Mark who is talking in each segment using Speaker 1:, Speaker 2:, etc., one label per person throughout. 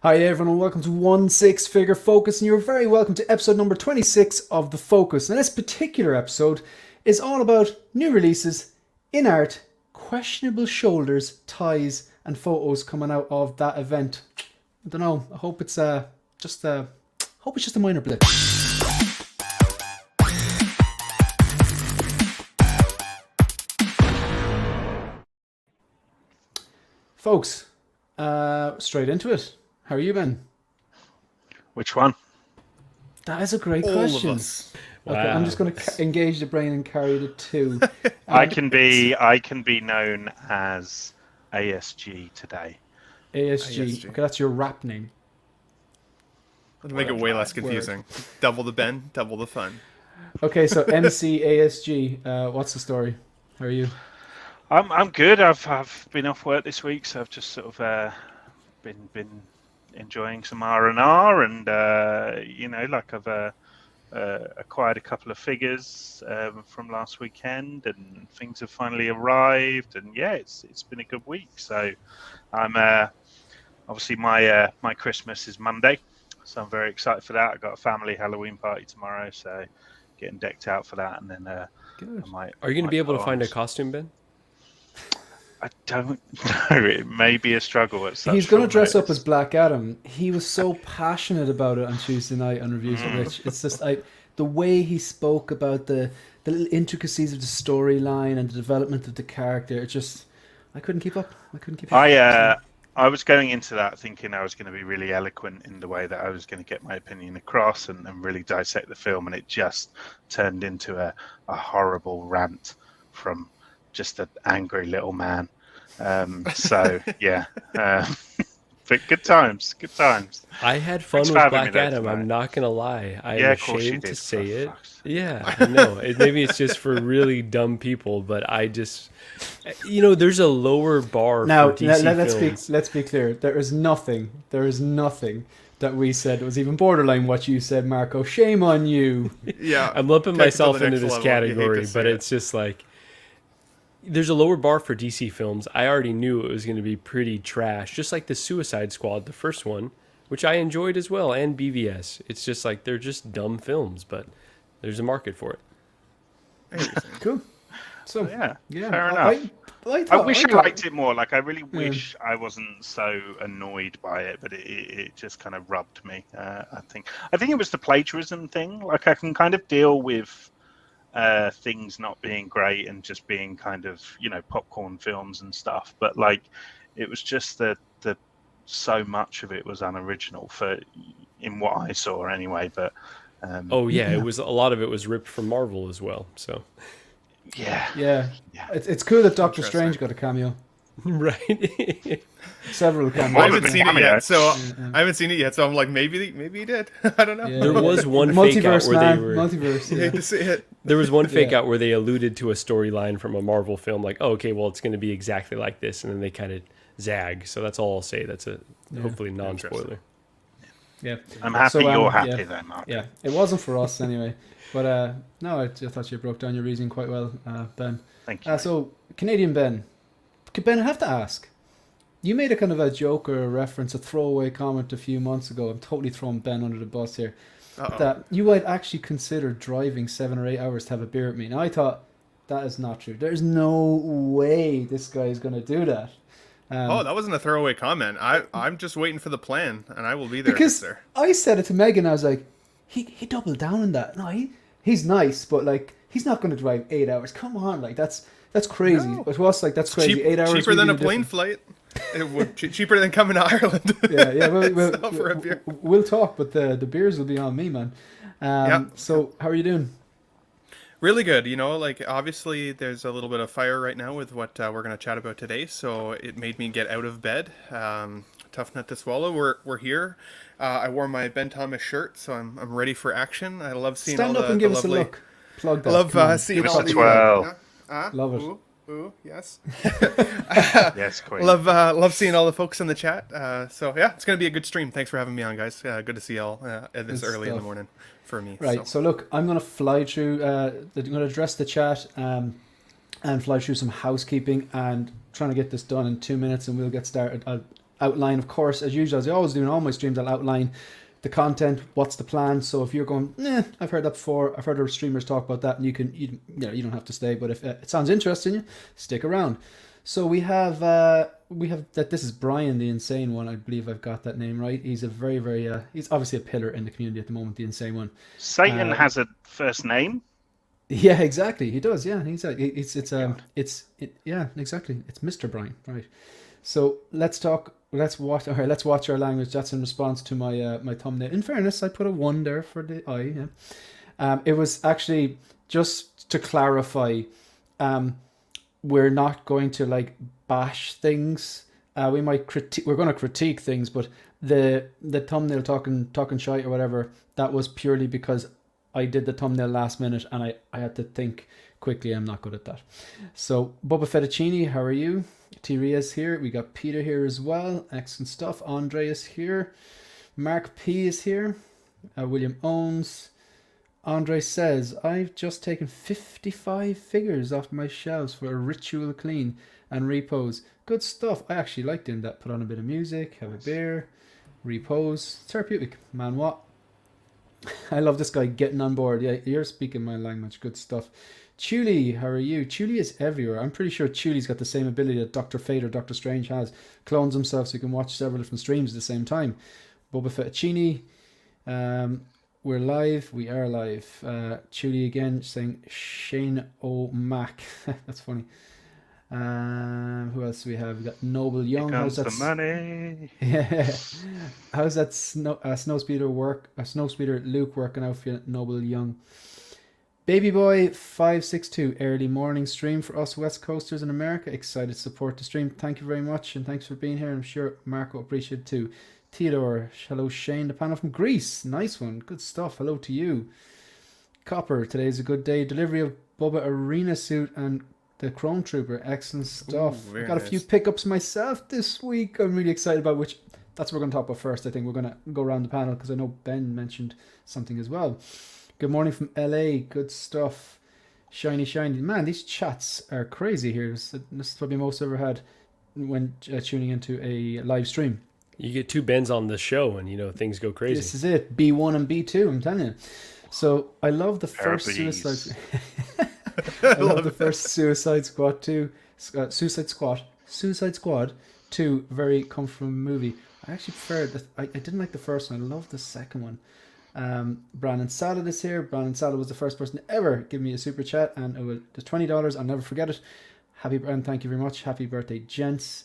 Speaker 1: Hi everyone and welcome to One Six Figure Focus, and you're very welcome to episode number 26 of The Focus. And this particular episode is all about new releases, in art, questionable shoulders, ties and photos coming out of that event. I don't know, I hope it's just a minor blip. Folks, straight into it. How are you, Ben?
Speaker 2: Which one?
Speaker 1: That is a great
Speaker 3: All
Speaker 1: question.
Speaker 3: of us.
Speaker 1: Okay, I'm just going to engage the brain and carry the two.
Speaker 2: I can be known as ASG today.
Speaker 1: ASG. Okay, that's your rap name.
Speaker 3: To make it way less confusing. Double the Ben, double the fun.
Speaker 1: Okay, so MC ASG. What's the story? How are you?
Speaker 2: I'm good. I've been off work this week, so I've just sort of been enjoying some R&R, and I've acquired a couple of figures from last weekend, and things have finally arrived, and yeah, it's been a good week. So I'm obviously my Christmas is Monday, so I'm very excited for that. I've got a family Halloween party tomorrow, so getting decked out for that, and then
Speaker 1: Good.
Speaker 4: Are you going to be able to find a costume, Ben?
Speaker 2: I don't know. It may be a struggle at such
Speaker 1: He's going to
Speaker 2: short
Speaker 1: dress up
Speaker 2: notice.
Speaker 1: as Black Adam. He was so passionate about it on Tuesday night on Reviews with Rich. It's just the way he spoke about the little intricacies of the storyline and the development of the character. It just, I couldn't keep up.
Speaker 2: I was going into that thinking I was going to be really eloquent in the way that I was going to get my opinion across and really dissect the film, and it just turned into a horrible rant from just an angry little man. So yeah, but good times.
Speaker 4: I had fun
Speaker 2: Thanks for
Speaker 4: with
Speaker 2: having me
Speaker 4: Black
Speaker 2: there
Speaker 4: Adam.
Speaker 2: tonight.
Speaker 4: I'm not gonna lie. I'm
Speaker 2: Yeah, of course you
Speaker 4: ashamed to
Speaker 2: did,
Speaker 4: say
Speaker 2: for
Speaker 4: it.
Speaker 2: fuck's sake.
Speaker 4: Yeah, I know. Maybe it's just for really dumb people, but I just, there's a lower bar
Speaker 1: Now,
Speaker 4: for DC films.
Speaker 1: let's be clear. There is nothing that we said was even borderline what you said, Marco. Shame on you.
Speaker 3: Yeah.
Speaker 4: I'm lumping
Speaker 3: Take it to
Speaker 4: myself
Speaker 3: the
Speaker 4: into
Speaker 3: next
Speaker 4: this
Speaker 3: level. You hate to
Speaker 4: category,
Speaker 3: see
Speaker 4: but
Speaker 3: it.
Speaker 4: it's just like there's a lower bar for DC films. I already knew it was going to be pretty trash, just like the Suicide Squad, the first one, which I enjoyed as well, and BVS. It's just like they're just dumb films, but there's a market for it.
Speaker 1: Cool. So
Speaker 2: Yeah,
Speaker 1: yeah,
Speaker 2: fair enough. I wish I liked it more. Like, I really wish I wasn't so annoyed by it, but it just kind of rubbed me. I think it was the plagiarism thing. Like, I can kind of deal with things not being great and just being kind of, popcorn films and stuff. But like, it was just that so much of it was unoriginal in what I saw anyway. But
Speaker 4: It was a lot of it was ripped from Marvel as well. So
Speaker 1: yeah. It's cool that Doctor
Speaker 3: Interesting.
Speaker 1: Strange got a cameo.
Speaker 4: right.
Speaker 1: Several
Speaker 3: I
Speaker 1: cameos.
Speaker 3: haven't seen it
Speaker 2: cameo.
Speaker 3: yet, so I'm like, maybe he did. I don't know.
Speaker 1: Yeah.
Speaker 4: There was one fake out
Speaker 1: Multiverse,
Speaker 4: where
Speaker 1: man.
Speaker 4: they were.
Speaker 1: Multiverse.
Speaker 3: You
Speaker 1: Yeah.
Speaker 3: hate to see it.
Speaker 4: There was one fake
Speaker 1: Yeah.
Speaker 4: out where they alluded to a storyline from a Marvel film, like, oh, okay, well, it's going to be exactly like this, and then they kind of zag. So that's all I'll say. That's a hopefully non-spoiler.
Speaker 1: Yeah.
Speaker 2: I'm happy
Speaker 1: So,
Speaker 2: you're happy
Speaker 1: yeah.
Speaker 2: though, Mark.
Speaker 1: Yeah, it wasn't for us anyway. But no, I thought you broke down your reasoning quite well, Ben.
Speaker 2: Thank you.
Speaker 1: So, Canadian Ben. Ben, I have to ask. You made a kind of a joke or a reference, a throwaway comment a few months ago. I'm totally throwing Ben under the bus here.
Speaker 3: Uh-oh.
Speaker 1: That you might actually consider driving 7 or 8 hours to have a beer with me. Now, I thought that is not true. There's no way this guy is going to do that.
Speaker 3: That wasn't a throwaway comment. I'm just waiting for the plan, and I will be there.
Speaker 1: Because
Speaker 3: Sir.
Speaker 1: I said it to Megan, I was like, he doubled down on that. No, he's nice, but like he's not going to drive 8 hours. Come on, like that's crazy.
Speaker 3: No.
Speaker 1: But to us, like that's crazy. 8 hours
Speaker 3: cheaper than a
Speaker 1: really
Speaker 3: plane
Speaker 1: different.
Speaker 3: flight. It would cheaper than coming to Ireland.
Speaker 1: Yeah.
Speaker 3: So, for a beer.
Speaker 1: We'll talk, but the beers will be on me, man. So how are you doing?
Speaker 3: Really good. Like, obviously there's a little bit of fire right now with what we're going to chat about today, so it made me get out of bed. Tough nut to swallow. We're here. I wore my Ben Thomas shirt, so I'm ready for action. I love seeing
Speaker 1: Stand
Speaker 3: all
Speaker 1: up
Speaker 3: the
Speaker 1: and give
Speaker 3: the
Speaker 1: us a
Speaker 3: lovely,
Speaker 1: look. Plug that.
Speaker 3: I love
Speaker 1: Come on.
Speaker 3: seeing
Speaker 1: Give
Speaker 3: all
Speaker 1: us
Speaker 3: the
Speaker 1: a
Speaker 2: Well.
Speaker 1: Love it.
Speaker 3: Ooh, yes.
Speaker 2: Yes, Queen.
Speaker 3: Love seeing all the folks in the chat. So yeah, it's gonna be a good stream. Thanks for having me on, guys. Good to see y'all this
Speaker 1: Good
Speaker 3: early in the
Speaker 1: stuff.
Speaker 3: morning for me.
Speaker 1: Right. So look, I'm going to fly through. I'm going to address the chat and fly through some housekeeping and trying to get this done in 2 minutes, and we'll get started. outline, of course, as usual, as I always do in all my streams, I'll outline the content, what's the plan. So if you're going, I've heard that before, I've heard our streamers talk about that, and you don't have to stay, but if it sounds interesting, you stick around. So we have that. This is Brian, the Insane One. I believe I've got that name right. He's a very, very. He's obviously a pillar in the community at the moment. The Insane One.
Speaker 2: Satan has a first name.
Speaker 1: Yeah, exactly. He does. Yeah, exactly. Yeah, exactly. It's Mr. Brian, right? So let's talk. Let's watch our language. That's in response to my my thumbnail. In fairness, I put a 1 there for the I. Yeah. It was actually just to clarify. We're not going to like bash things. We might critique. We're going to critique things, but the thumbnail talking shite or whatever, that was purely because I did the thumbnail last minute and I had to think quickly. I'm not good at that. So Bubba Fettuccini, how are you? T-Ria's here. We got Peter here as well. Excellent stuff. Andre is here. Mark P is here. William Owens. Andre says, I've just taken 55 figures off my shelves for a ritual clean and repose. Good stuff. I actually like doing that. Put on a bit of music, have a beer, repose. Therapeutic. Man, what? I love this guy getting on board. Yeah, you're speaking my language. Good stuff. Chuli, how are you? Chuli is everywhere. I'm pretty sure Chuli's got the same ability that Dr. Fate or Dr. Strange has. Clones himself so you can watch several different streams at the same time. Boba Fettuccini. We're live. We are live. Chuli again saying Shane O'Mac. That's funny. Who else do we have? We got Noble Young.
Speaker 2: Here comes the money.
Speaker 1: Yeah. How's that snowspeeder work? Snowspeeder Luke working out for you, Noble Young? Baby Boy 562 early morning stream for us West Coasters in America. Excited to support the stream. Thank you very much, and thanks for being here. I'm sure Marco appreciated it too. Theodore, hello Shane, the panel from Greece. Nice one, good stuff. Hello to you. Copper, today's a good day. Delivery of Bubba Arena suit and the Chrome Trooper. Excellent stuff.
Speaker 3: Ooh,
Speaker 1: I've got a few pickups myself this week. I'm really excited about which. That's what we're going to talk about first. I think we're going to go around the panel because I know Ben mentioned something as well. Good morning from LA. Good stuff. Shiny. Man, these chats are crazy here. This is probably most I've ever had when tuning into a live stream.
Speaker 4: You get 2 Bens on the show and, things go crazy.
Speaker 1: This is it. B1 and B2, I'm telling you. So I love the first Suicide I love the first Suicide Squad 2. Suicide Squad 2, very comfortable movie. I actually preferred I didn't like the first one. I love the second one. Brandon Salad is here. Brandon Salad was the first person to ever give me a super chat, and it was $20. I'll never forget it. And thank you very much. Happy birthday, gents.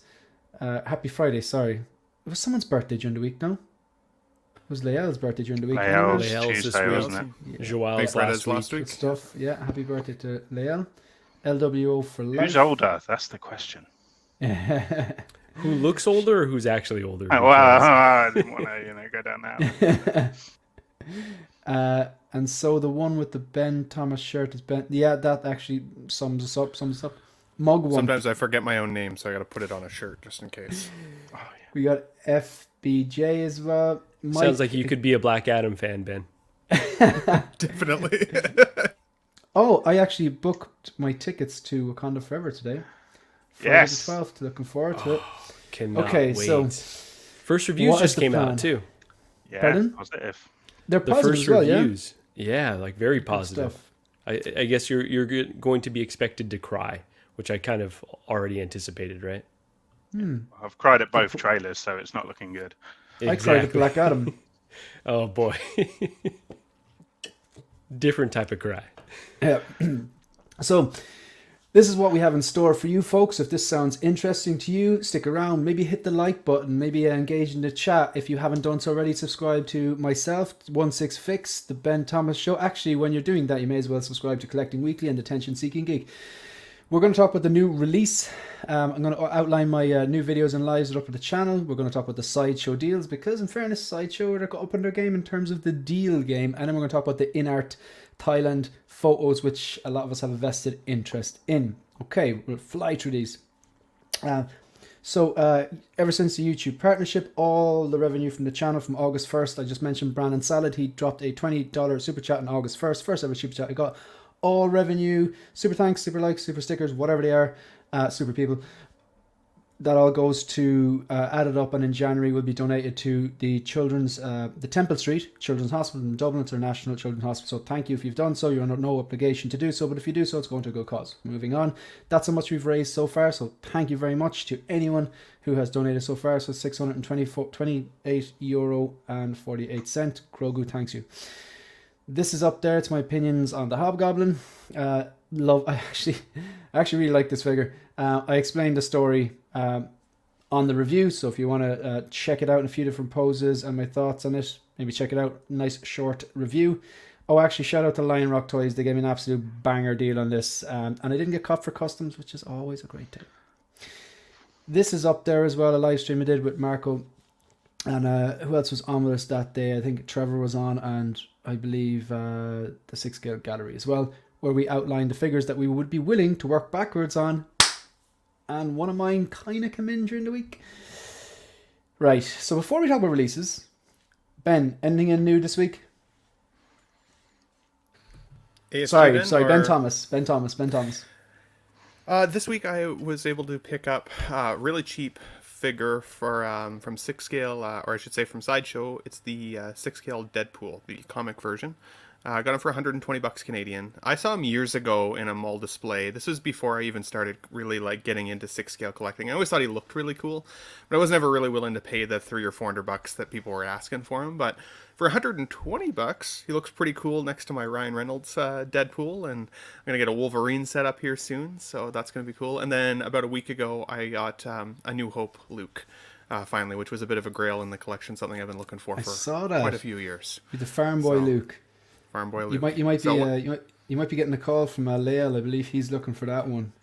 Speaker 1: Happy Friday, sorry. It was someone's birthday during the week, no? It was Lael's birthday during the week.
Speaker 2: Lael's
Speaker 4: Lael's
Speaker 2: Tuesday, wasn't it?
Speaker 1: Yeah.
Speaker 4: Joel's last week.
Speaker 1: Good stuff. Yeah, happy birthday to Lael. LWO for life.
Speaker 2: Who's older? That's the question.
Speaker 4: Who looks older or who's actually older?
Speaker 2: Oh, well, I didn't want to, go down that.
Speaker 1: And so the one with the Ben Thomas shirt is Ben. Yeah, that actually sums us up. Mug one.
Speaker 3: Sometimes I forget my own name, so I got to put it on a shirt just in case.
Speaker 2: Oh, yeah.
Speaker 1: We got FBJ as well. Mike.
Speaker 4: Sounds like you could be a Black Adam fan, Ben.
Speaker 3: Definitely.
Speaker 1: Oh, I actually booked my tickets to Wakanda Forever today. Friday
Speaker 2: Yes.
Speaker 1: the 12th. Looking forward to it.
Speaker 4: Cannot
Speaker 1: Okay,
Speaker 4: wait.
Speaker 1: so
Speaker 4: First reviews
Speaker 1: what is
Speaker 4: just
Speaker 1: the
Speaker 4: came
Speaker 1: plan?
Speaker 4: out too.
Speaker 2: Yeah,
Speaker 1: Pardon?
Speaker 2: positive.
Speaker 1: They're
Speaker 4: The
Speaker 1: positive
Speaker 4: first
Speaker 1: as well,
Speaker 4: reviews, yeah, like very
Speaker 1: Good
Speaker 4: positive.
Speaker 1: stuff.
Speaker 4: I guess you're going to be expected to cry, which I kind of already anticipated, right?
Speaker 2: I've cried at both trailers, so it's not looking good.
Speaker 1: I cried at Black Adam.
Speaker 4: Oh boy, different type of cry.
Speaker 1: Yeah. So this is what we have in store for you folks. If this sounds interesting to you, stick around. Maybe hit the like button. Maybe engage in the chat. If you haven't done so already, subscribe to myself, 16Fix, the Ben Thomas Show. Actually, when you're doing that, you may as well subscribe to Collecting Weekly and Attention Seeking Geek. We're going to talk about the new release. I'm going to outline my new videos and lives that are up on the channel. We're going to talk about the Sideshow deals because, in fairness, Sideshow are up in their game in terms of the deal game. And then we're going to talk about the INART Thailand photos, which a lot of us have a vested interest in. Okay, we'll fly through these. So ever since the YouTube partnership, all the revenue from the channel from August 1st, I just mentioned Brandon Salad. He dropped a $20 super chat on August 1st. First ever super chat I got. All revenue, super thanks, super likes, super stickers, whatever they are, super people. that all goes to added up, and in January will be donated to the the Temple Street Children's Hospital in Dublin. It's our National Children's Hospital. So thank you if you've done so. You're under no obligation to do so, but if you do so, it's going to a good cause. Moving on, that's how much we've raised so far. So thank you very much to anyone who has donated so far. So €628.48. Grogu, thanks you. This is up there. It's my opinions on the Hobgoblin. I actually really like this figure. I explained the story on the review, so if you want to check it out in a few different poses and my thoughts on it, maybe check it out. Nice short review. Oh, actually, shout out to Lion Rock Toys. They gave me an absolute banger deal on this, and I didn't get caught for customs, which is always a great thing. This is up there as well, a live stream I did with Marco, and who else was on with us that day? I think Trevor was on, and I believe the 6-scale gallery as well, where we outlined the figures that we would be willing to work backwards on. And one of mine kind of came in during the week. Right, so before we talk about releases, Ben, anything in new this week? Sorry, Ben Thomas.
Speaker 3: This week I was able to pick up a really cheap figure for from 6-scale, or I should say from Sideshow. It's the 6-scale Deadpool, the comic version. I got him for $120 Canadian. I saw him years ago in a mall display. This was before I even started really getting into 6-scale collecting. I always thought he looked really cool, but I was never really willing to pay the $300 or $400 that people were asking for him. But for $120, he looks pretty cool next to my Ryan Reynolds Deadpool, and I'm gonna get a Wolverine set up here soon, so that's gonna be cool. And then about a week ago, I got a New Hope Luke. Finally, which was a bit of a grail in the collection, something I've been looking for quite a few years.
Speaker 1: The Farm Boy Luke.
Speaker 3: Farm Boy Luke.
Speaker 1: You might be getting a call from Lael. I believe he's looking for that one.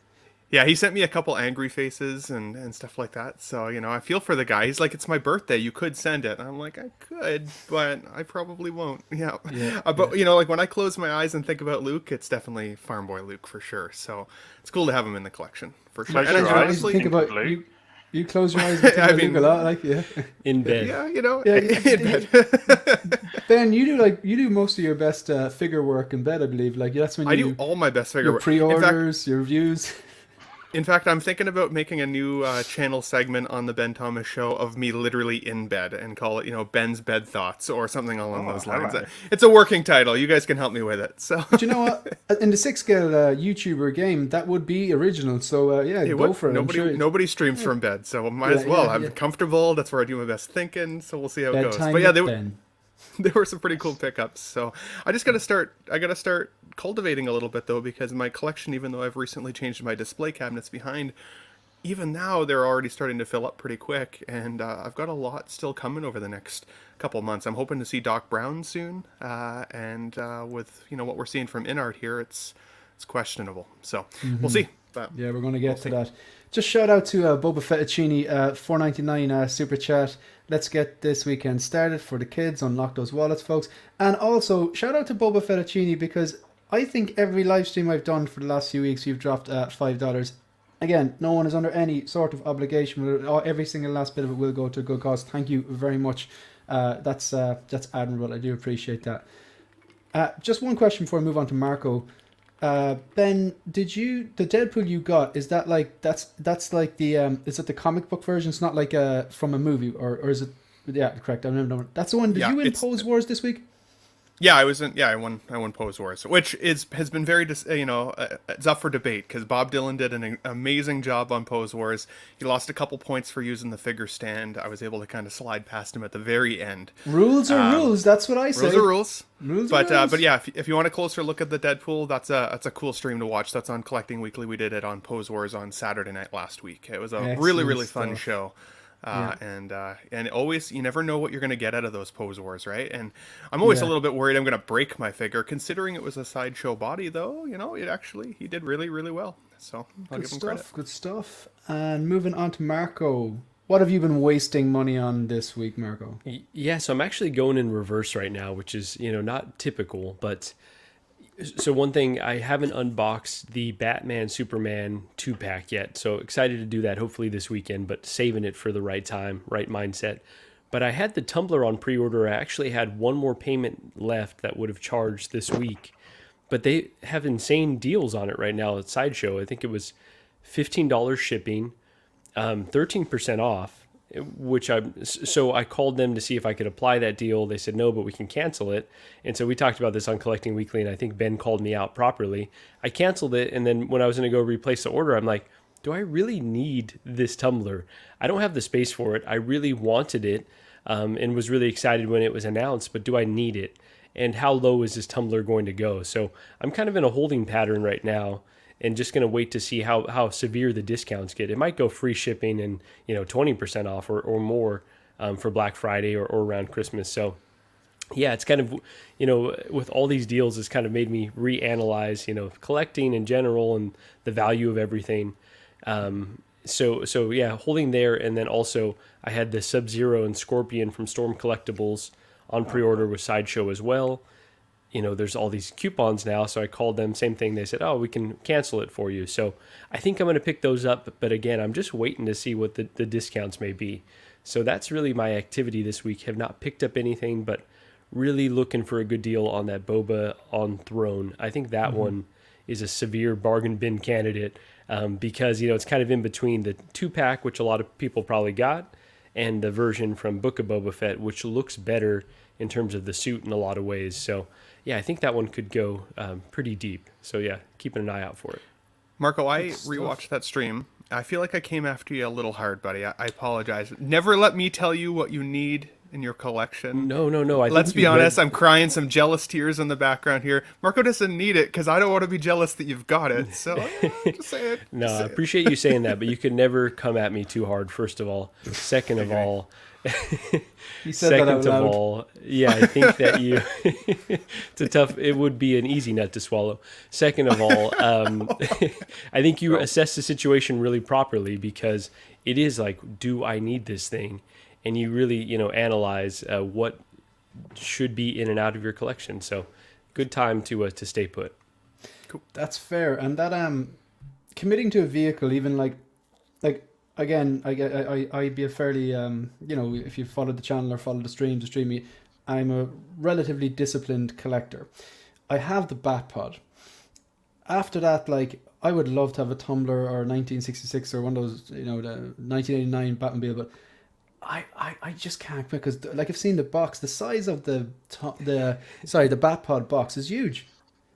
Speaker 3: Yeah, he sent me a couple angry faces and stuff like that. So, I feel for the guy. He's like, it's my birthday. You could send it. And I'm like, I could, but I probably won't. Yeah. But, when I close my eyes and think about Luke, it's definitely Farm Boy Luke for sure. So it's cool to have him in the collection for sure.
Speaker 2: And
Speaker 3: I honestly
Speaker 1: think about you close your eyes and think about Luke a lot,
Speaker 4: in bed.
Speaker 3: Yeah,
Speaker 1: in
Speaker 3: bed.
Speaker 1: Ben, you do most of your best figure work in bed, I believe. That's when
Speaker 3: I do all my best figure
Speaker 1: your
Speaker 3: work.
Speaker 1: Pre-orders, your reviews.
Speaker 3: In fact, I'm thinking about making a new channel segment on the Ben Thomas Show of me literally in bed and call it, Ben's Bed Thoughts or something along those lines.
Speaker 2: Right.
Speaker 3: It's a working title. You guys can help me with it. So,
Speaker 1: but you know what? In the 6-scale YouTuber game, that would be original. So go for it.
Speaker 3: Nobody streams from bed, so might as well. I'm comfortable. That's where I do my best thinking. So we'll see how it goes. But yeah, there were some pretty cool pickups. So I just got to start cultivating a little bit though, because my collection, even though I've recently changed my display cabinets behind, even now they're already starting to fill up pretty quick, and I've got a lot still coming over the next couple months. I'm hoping to see Doc Brown soon, and with what we're seeing from INART here, it's questionable. So we'll see. But
Speaker 1: yeah, we're going to get to that. Just shout out to Boba Fettuccine, $4.99 super chat. Let's get this weekend started for the kids. Unlock those wallets, folks. And also, shout out to Boba Fettuccine, because I think every live stream I've done for the last few weeks, you've dropped $5. Again, no one is under any sort of obligation. Every single last bit of it will go to a good cause. Thank you very much. That's admirable. I do appreciate that. Just one question before I move on to Marco. Ben, the Deadpool you got, is that that's like the is it the comic book version? It's not like from a movie, or is it? Yeah, correct. I remember. That's the one. Did you win Pose Wars this week?
Speaker 3: Yeah, I was in. Yeah, I won Pose Wars, which has been very, it's up for debate because Bob Dylan did an amazing job on Pose Wars. He lost a couple points for using the figure stand. I was able to kind of slide past him at the very end.
Speaker 1: Rules are rules. That's what I say.
Speaker 3: Rules are rules.
Speaker 1: Rules
Speaker 3: but
Speaker 1: are rules.
Speaker 3: But yeah, if you want a closer look at the Deadpool, that's a cool stream to watch. That's on Collecting Weekly. We did it on Pose Wars on Saturday night last week. It was a really fun show. And always, you never know what you're going to get out of those Pose Wars, right? And I'm always a little bit worried I'm going to break my figure. Considering it was a Sideshow body, though, he did really, really well. So I'll give him credit.
Speaker 1: Good stuff. And moving on to Marco. What have you been wasting money on this week, Marco?
Speaker 4: Yeah, so I'm actually going in reverse right now, which is, not typical, but... So one thing, I haven't unboxed the Batman Superman 2-pack yet, so excited to do that hopefully this weekend, but saving it for the right time, right mindset. But I had the Tumbler on pre-order. I actually had one more payment left that would have charged this week, but they have insane deals on it right now at Sideshow. I think it was $15 shipping, 13% off, which I called them to see if I could apply that deal. They said no, but we can cancel it. And so we talked about this on Collecting Weekly, and I think Ben called me out properly. I canceled it, and then when I was going to go replace the order, I'm like, do I really need this tumbler? I don't have the space for it. I really wanted it, and was really excited when it was announced, but do I need it? And how low is this tumbler going to go? So I'm kind of in a holding pattern right now, and just going to wait to see how severe the discounts get. It might go free shipping and 20% off or more for Black Friday or around Christmas. So yeah, it's kind of, with all these deals, it's kind of made me reanalyze, collecting in general and the value of everything. So yeah, holding there. And then also I had the Sub-Zero and Scorpion from Storm Collectibles on pre-order with Sideshow as well. There's all these coupons now, so I called them, same thing. They said, oh, we can cancel it for you. So I think I'm going to pick those up. But again, I'm just waiting to see what the discounts may be. So that's really my activity this week. Have not picked up anything, but really looking for a good deal on that Boba on Throne. I think that one is a severe bargain bin candidate because, it's kind of in between the 2-pack, which a lot of people probably got, and the version from Book of Boba Fett, which looks better in terms of the suit in a lot of ways. So yeah, I think that one could go pretty deep. So yeah, keeping an eye out for it.
Speaker 3: Marco, I rewatched that stream. I feel like I came after you a little hard, buddy. I apologize. Never let me tell you what you need in your collection.
Speaker 4: No.
Speaker 3: Let's be honest, I'm crying some jealous tears in the background here. Marco doesn't need it because I don't want to be jealous that you've got it. So just say it.
Speaker 4: No, I appreciate you saying that, but you could never come at me too hard, first of all. Second of all,
Speaker 1: You said that out loud.
Speaker 4: Of all, yeah, I think that it would be an easy nut to swallow. Second of all, I think you assess the situation really properly because it is like, do I need this thing? And you really, analyze what should be in and out of your collection. So good time to stay put.
Speaker 1: Cool. That's fair. And that committing to a vehicle, even like again, I'd be a fairly if you follow the channel or follow the stream, I'm a relatively disciplined collector. I have the Bat Pod. After that, like, I would love to have a Tumbler or 1966 or one of those, the 1989 Batmobile, but I just can't, because like, I've seen the box, the size of the Bat Pod box is huge.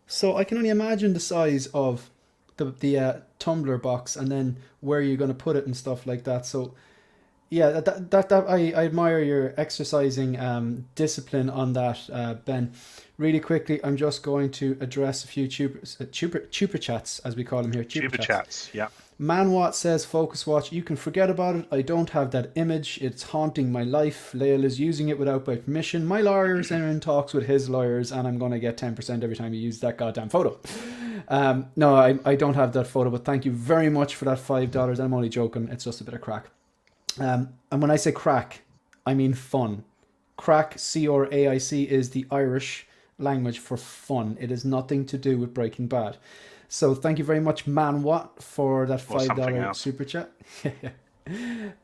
Speaker 1: So I can only imagine the size of the tumbler box and then where you're going to put it and stuff like that. So yeah, that I admire your exercising discipline on that, Ben. Really quickly, I'm just going to address a few chupa chats, as we call them here.
Speaker 2: Chupa chats, yeah.
Speaker 1: Manwatt says, Focus Watch, you can forget about it. I don't have that image. It's haunting my life. Lael is using it without my permission. My lawyers are in talks with his lawyers, and I'm going to get 10% every time you use that goddamn photo. No, I don't have that photo, but thank you very much for that $5. I'm only joking. It's just a bit of crack. And when I say crack, I mean fun. Crack, C-R-A-I-C, is the Irish language for fun. It has nothing to do with Breaking Bad. So thank you very much, Manwatt, for that $5 super chat.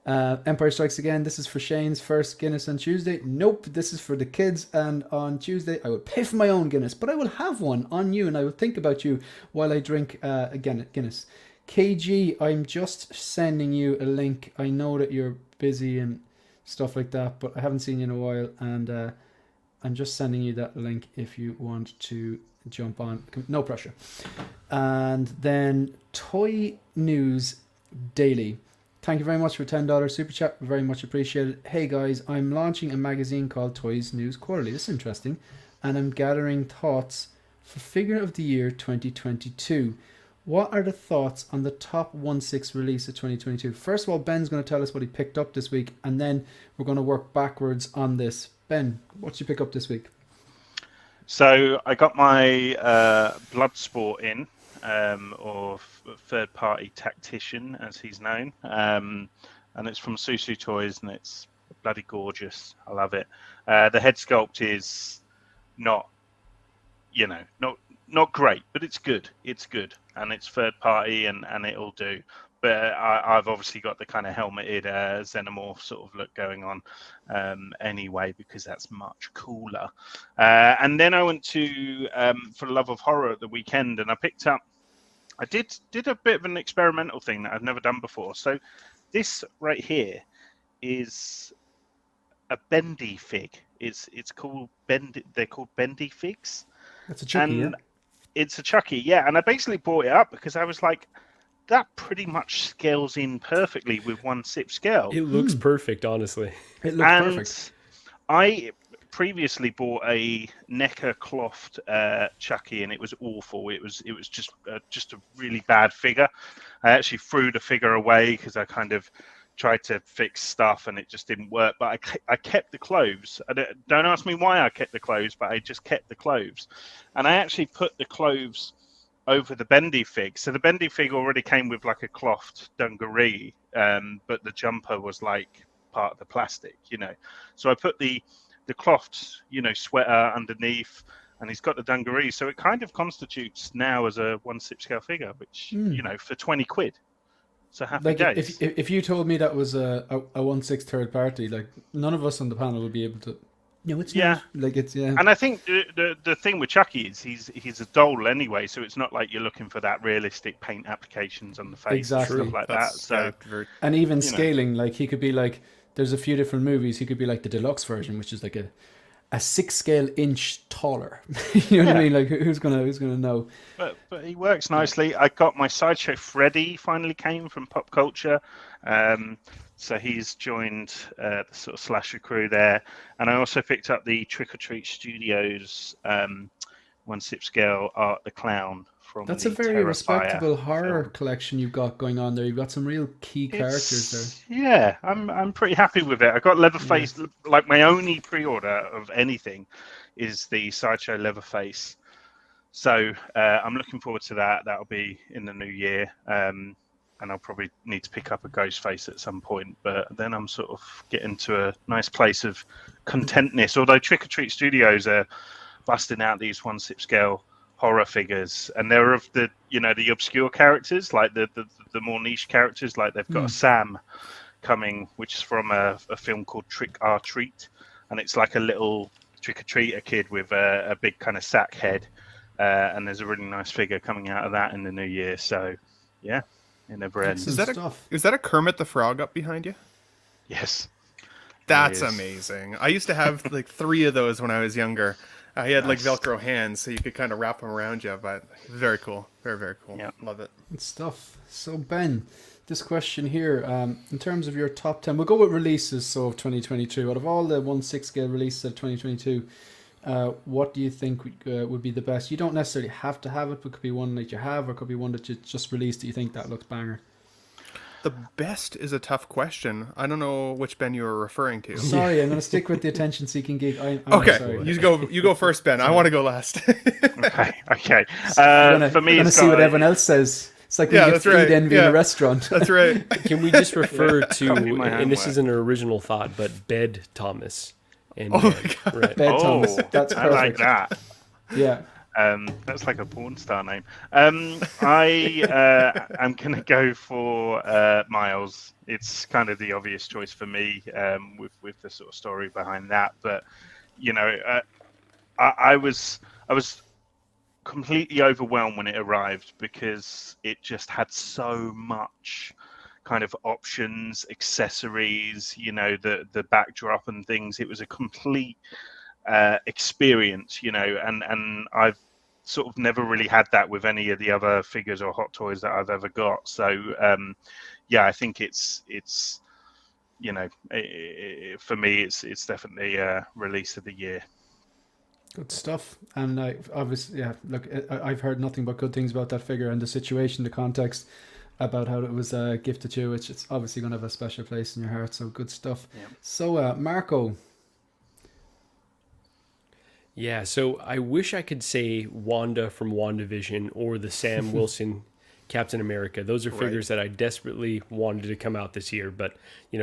Speaker 1: Empire Strikes Again. This is for Shane's first Guinness on Tuesday. Nope, this is for the kids, and on Tuesday I will pay for my own Guinness, but I will have one on you, and I will think about you while I drink Guinness. KG, I'm just sending you a link. I know that you're busy and stuff like that, but I haven't seen you in a while, and I'm just sending you that link if you want to jump on. No pressure. And then Toy News Daily. Thank you very much for $10 super chat. Very much appreciated. Hey guys, I'm launching a magazine called Toys News Quarterly. This is interesting. And I'm gathering thoughts for Figure of the Year 2022. What are the thoughts on the top 1/6 release of 2022? First of all, Ben's going to tell us what he picked up this week, and then we're going to work backwards on this. Ben, what did you pick up this week?
Speaker 2: So I got my Bloodsport in, or Third Party Tactician, as he's known, and it's from Susu Toys, and it's bloody gorgeous. I love it. The head sculpt is not great, but it's good. It's good, and it's third party, and it'll do. But I've obviously got the kind of helmeted xenomorph sort of look going on anyway, because that's much cooler. And then I went to For the Love of Horror at the weekend, and I picked up. I did a bit of an experimental thing that I've never done before. So this right here is a bendy fig. It's called bendy. They're called bendy figs,
Speaker 1: That's a Chucky,
Speaker 2: and it's a Chucky. Yeah, and I basically brought it up because I was like, that pretty much scales in perfectly with 1/6 scale.
Speaker 4: It looks perfect, honestly.
Speaker 1: It looks
Speaker 2: And
Speaker 1: perfect.
Speaker 2: I previously bought a Necker clothed Chucky, and it was awful. It was just a really bad figure. I actually threw the figure away because I kind of tried to fix stuff and it just didn't work. But I kept the clothes. Don't ask me why I kept the clothes, but I just kept the clothes. And I actually put the clothes over the bendy fig. So the bendy fig already came with like a clothed dungaree, but the jumper was like part of the plastic, So I put the clothed, sweater underneath, and he's got the dungaree. So it kind of constitutes now as a 1/6 scale figure, which, for 20 quid. So happy
Speaker 1: Like
Speaker 2: days.
Speaker 1: if you told me that was a 1/6 third party, like none of us on the panel would be able to. No, it's not. Like it's
Speaker 2: And I think the thing with Chucky is he's a doll anyway, so it's not like you're looking for that realistic paint applications on the face
Speaker 1: Exactly.
Speaker 2: and stuff like that. So
Speaker 1: and even scaling, like he could be like, there's a few different movies. He could be like the deluxe version, which is like a 6 scale inch taller. You know what I mean? Like who's gonna know?
Speaker 2: But he works nicely. I got my Sideshow Freddy finally came from Pop Culture. So he's joined the sort of slasher crew there. And I also picked up the Trick or Treat Studios 1/6 scale Art the Clown from
Speaker 1: That's a
Speaker 2: the
Speaker 1: very
Speaker 2: Terrifier
Speaker 1: respectable horror
Speaker 2: film.
Speaker 1: collection you've got going on there. You've got some real key characters there.
Speaker 2: Yeah, I'm pretty happy with it. I got Leatherface. Like my only pre-order of anything is the Sideshow Leatherface. So I'm looking forward to that. That'll be in the new year. And I'll probably need to pick up a Ghostface at some point. But then I'm sort of getting to a nice place of contentness. Although Trick or Treat Studios are busting out these 1/6 scale horror figures, and they're of the the obscure characters, like the more niche characters. Like they've got a Sam coming, which is from a film called Trick or Treat, and it's like a little trick-or-treater kid with a big kind of sack head. And there's a really nice figure coming out of that in the new year. So, yeah, it never ends.
Speaker 3: Is that a Kermit the Frog up behind you?
Speaker 2: Yes.
Speaker 3: That's amazing. I used to have like 3 of those when I was younger. He had like Velcro hands, so you could kind of wrap them around you. But very cool. Very, very cool.
Speaker 2: Yeah.
Speaker 3: Love it.
Speaker 1: Good stuff. So, Ben, this question here, in terms of your top 10, we'll go with releases, of 2022. Out of all the 1/6 scale releases of 2022, what do you think would be the best? You don't necessarily have to have it, but it could be one that you have, or it could be one that you just released that you think that looks banger.
Speaker 3: The best is a tough question. I don't know which Ben you were referring to.
Speaker 1: Sorry, I'm going to stick with the attention-seeking geek.
Speaker 3: Okay,
Speaker 1: sorry.
Speaker 3: you go first, Ben. I want to go last.
Speaker 2: Okay. For me,
Speaker 1: I'm going to see what everyone else says. It's like when you get food envy in a restaurant.
Speaker 3: That's right.
Speaker 4: Can we just refer to,
Speaker 2: Copy my
Speaker 4: and this
Speaker 2: homework.
Speaker 4: isn't an original thought, but Bed Thomas. And
Speaker 3: Oh my God.
Speaker 4: right.
Speaker 1: Bed Thomas. That's
Speaker 2: I like
Speaker 1: perfect.
Speaker 2: that.
Speaker 1: Yeah.
Speaker 2: That's like a porn star name. I am going to go for Miles. It's kind of the obvious choice for me, with the sort of story behind that. But I was completely overwhelmed when it arrived because it just had so much kind of options, accessories, the backdrop and things. It was a complete experience, and I've sort of never really had that with any of the other figures or hot toys that I've ever got. So I think it's for me it's definitely a release of the year.
Speaker 1: Good stuff. And obviously, look, I've heard nothing but good things about that figure and the situation, the context about how it was gifted to you, which it's obviously going to have a special place in your heart. So good stuff. Yeah. So Marco.
Speaker 4: Yeah, so I wish I could say Wanda from WandaVision or the Sam Wilson Captain America. Those are figures that I desperately wanted to come out this year, but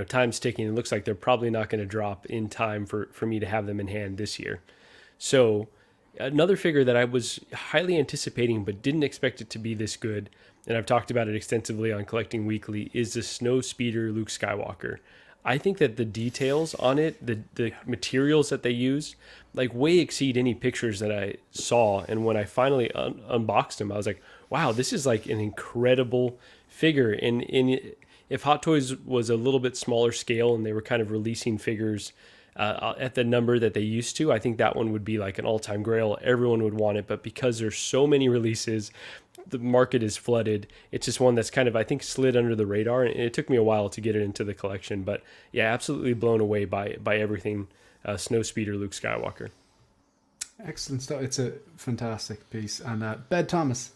Speaker 4: time's ticking. It looks like they're probably not going to drop in time for me to have them in hand this year. So another figure that I was highly anticipating but didn't expect it to be this good, and I've talked about it extensively on Collecting Weekly, is the Snow Speeder Luke Skywalker. I think that the details on it, the materials that they use, like way exceed any pictures that I saw. And when I finally unboxed him, I was like, wow, this is like an incredible figure. And if Hot Toys was a little bit smaller scale and they were kind of releasing figures at the number that they used to, I think that one would be like an all-time grail. Everyone would want it, but because there's so many releases, the market is flooded. It's just one that's kind of, I think, slid under the radar, and it took me a while to get it into the collection. But yeah, absolutely blown away by everything Snowspeeder Luke Skywalker.
Speaker 1: Excellent stuff. It's a fantastic piece. And Bed Thomas.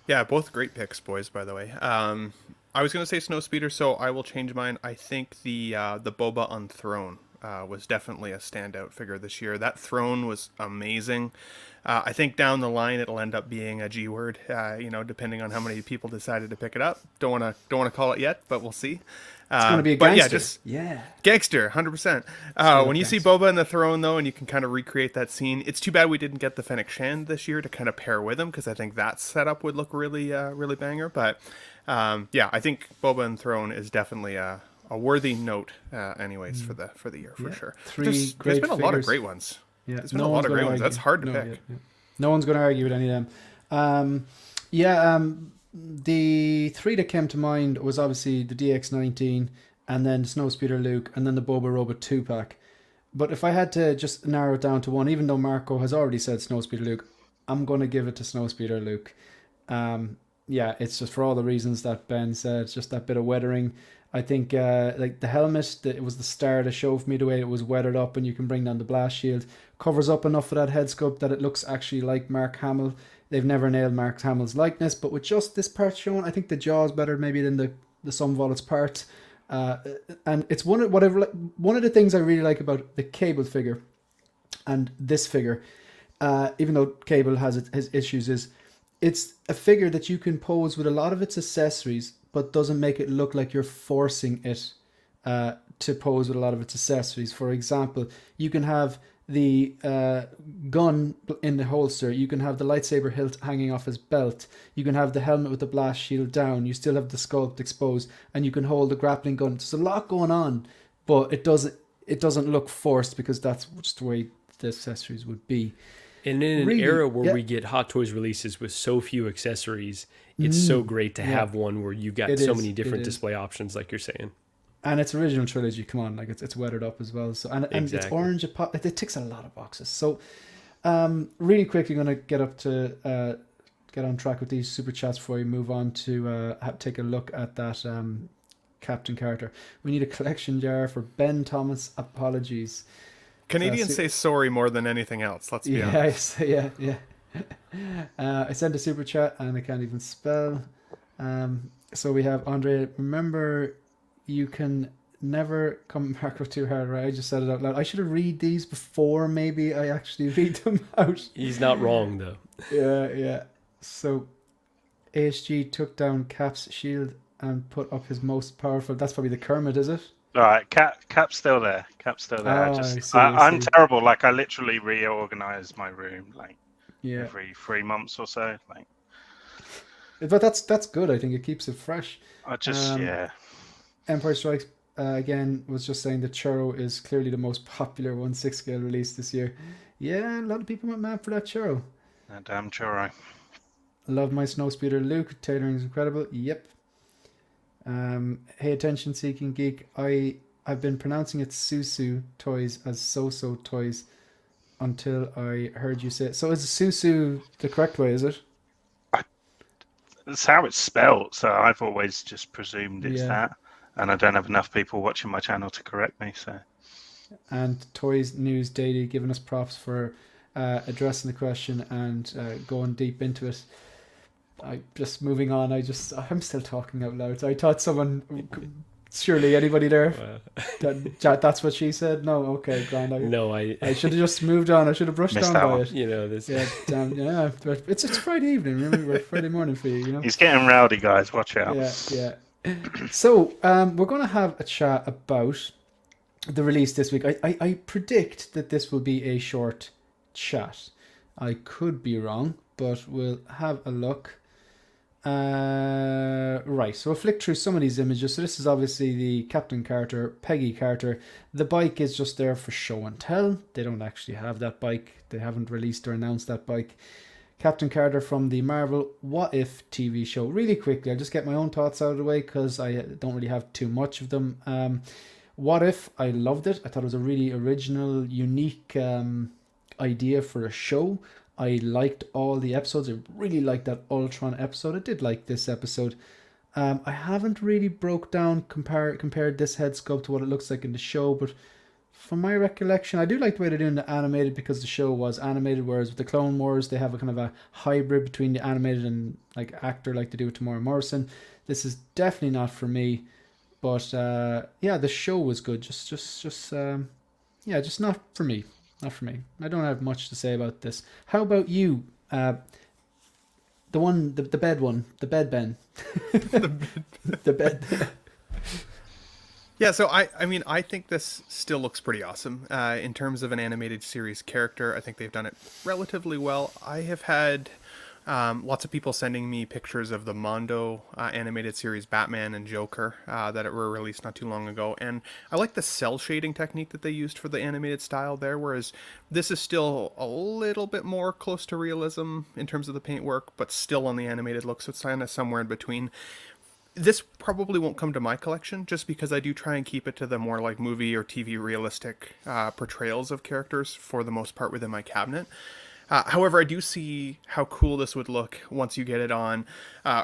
Speaker 3: Yeah, both great picks, boys, by the way. I was going to say Snowspeeder, so I will change mine. I think the Boba on Throne was definitely a standout figure this year. That throne was amazing. I think down the line it'll end up being a G word, depending on how many people decided to pick it up. Don't want to call it yet, but we'll see.
Speaker 1: It's going to be a gangster.
Speaker 3: Gangster, 100%. When you see Boba in the throne, though, and you can kind of recreate that scene, it's too bad we didn't get the Fennec Shand this year to kind of pair with him, because I think that setup would look really, really banger. But I think Boba and Throne is definitely a worthy note, anyways, for the year for sure. There's been a lot of great ones.
Speaker 1: Yeah,
Speaker 3: there's been a lot of great ones. That's hard to pick.
Speaker 1: Yeah. No one's going to argue with any of them. The three that came to mind was obviously the DX-19, and then Snowspeeder Luke, and then the Boba Robot 2-pack. But if I had to just narrow it down to one, even though Marco has already said Snowspeeder Luke, I'm going to give it to Snowspeeder Luke. It's just for all the reasons that Ben said. It's just that bit of weathering. I think like the helmet, it was the star of the show for me, the way it was weathered up, and you can bring down the blast shield. Covers up enough of that head sculpt that it looks actually like Mark Hamill. They've never nailed Mark Hamill's likeness, but with just this part shown, I think the jaw's better maybe than the sum of all its parts. And it's one of the things I really like about the Cable figure and this figure, even though Cable has his issues, is it's a figure that you can pose with a lot of its accessories, but doesn't make it look like you're forcing it to pose with a lot of its accessories. For example, you can have the gun in the holster, you can have the lightsaber hilt hanging off his belt, you can have the helmet with the blast shield down, you still have the sculpt exposed, and you can hold the grappling gun. There's a lot going on, but it doesn't look forced, because that's just the way the accessories would be.
Speaker 4: And in an era where we get Hot Toys releases with so few accessories, it's so great to have one where you've got many different display options, like you're saying. And
Speaker 1: it's original trilogy. Come on, like it's weathered up as well. So and it's orange. It ticks a lot of boxes. So, really quickly, going to get on track with these super chats before we move on to take a look at that Captain character. We need a collection jar for Ben Thomas. Apologies.
Speaker 3: Canadians say sorry more than anything else. Let's be honest.
Speaker 1: Yeah. I sent a super chat and I can't even spell. So we have Andre. Remember, you can never come back too hard, right? I just said it out loud. I should have read these before maybe I actually read them out.
Speaker 4: He's not wrong, though.
Speaker 1: Yeah. So, ASG took down Cap's shield and put up his most powerful... That's probably the Kermit, is it?
Speaker 2: All right, Cap's still there. I'm terrible. Like, I literally reorganize my room, every 3 months or so.
Speaker 1: But that's good. I think it keeps it fresh. Empire Strikes again was just saying that Churro is clearly the most popular 1/6 scale release this year. Yeah, a lot of people went mad for that Churro.
Speaker 2: That damn Churro.
Speaker 1: Love my Snowspeeder Luke. Tailoring is incredible. Yep. Hey, attention seeking geek. I've been pronouncing it Susu Toys as So-So Toys until I heard you say it. So is Susu the correct way, is it?
Speaker 2: That's how it's spelled, so I've always just presumed it's that. And I don't have enough people watching my channel to correct me. So,
Speaker 1: and Toys News Daily giving us props for addressing the question and going deep into it. Moving on. I'm still talking out loud. So I thought someone, surely anybody there. That's what she said. No, okay, grand. I should have just moved on. I should have brushed on by it.
Speaker 4: This.
Speaker 1: Yeah, damn. Yeah, it's Friday evening. Remember, we're Friday morning for you.
Speaker 2: He's getting rowdy, guys. Watch out.
Speaker 1: Yeah. So we're going to have a chat about the release this week. I predict that this will be a short chat. I could be wrong, but we'll have a look. Right, so we'll flick through some of these images. So this is obviously the Captain Carter, Peggy Carter. The bike is just there for show and tell. They don't actually have that bike. They haven't released or announced that bike. Captain Carter from the Marvel What If TV show. Really quickly, I'll just get my own thoughts out of the way because I don't really have too much of them. What If, I loved it. I thought it was a really original, unique idea for a show. I liked all the episodes. I really liked that Ultron episode. I did like this episode. I haven't really broke down, compared this head sculpt to what it looks like in the show, but from my recollection, I do like the way they're doing the animated because the show was animated, whereas with the Clone Wars, they have a kind of a hybrid between the animated and like actor like they do with Tamora Morrison. This is definitely not for me, but yeah, the show was good. Just not for me. Not for me. I don't have much to say about this. How about you? The bed one, the bed Ben. The bed.
Speaker 3: Yeah, so I mean, I think this still looks pretty awesome. In terms of an animated series character, I think they've done it relatively well. I have had lots of people sending me pictures of the Mondo animated series Batman and Joker that were released not too long ago. And I like the cell shading technique that they used for the animated style there, whereas this is still a little bit more close to realism in terms of the paintwork, but still on the animated look, so it's kind of somewhere in between. This probably won't come to my collection just because I do try and keep it to the more like movie or TV realistic portrayals of characters for the most part within my cabinet. However, I do see how cool this would look once you get it on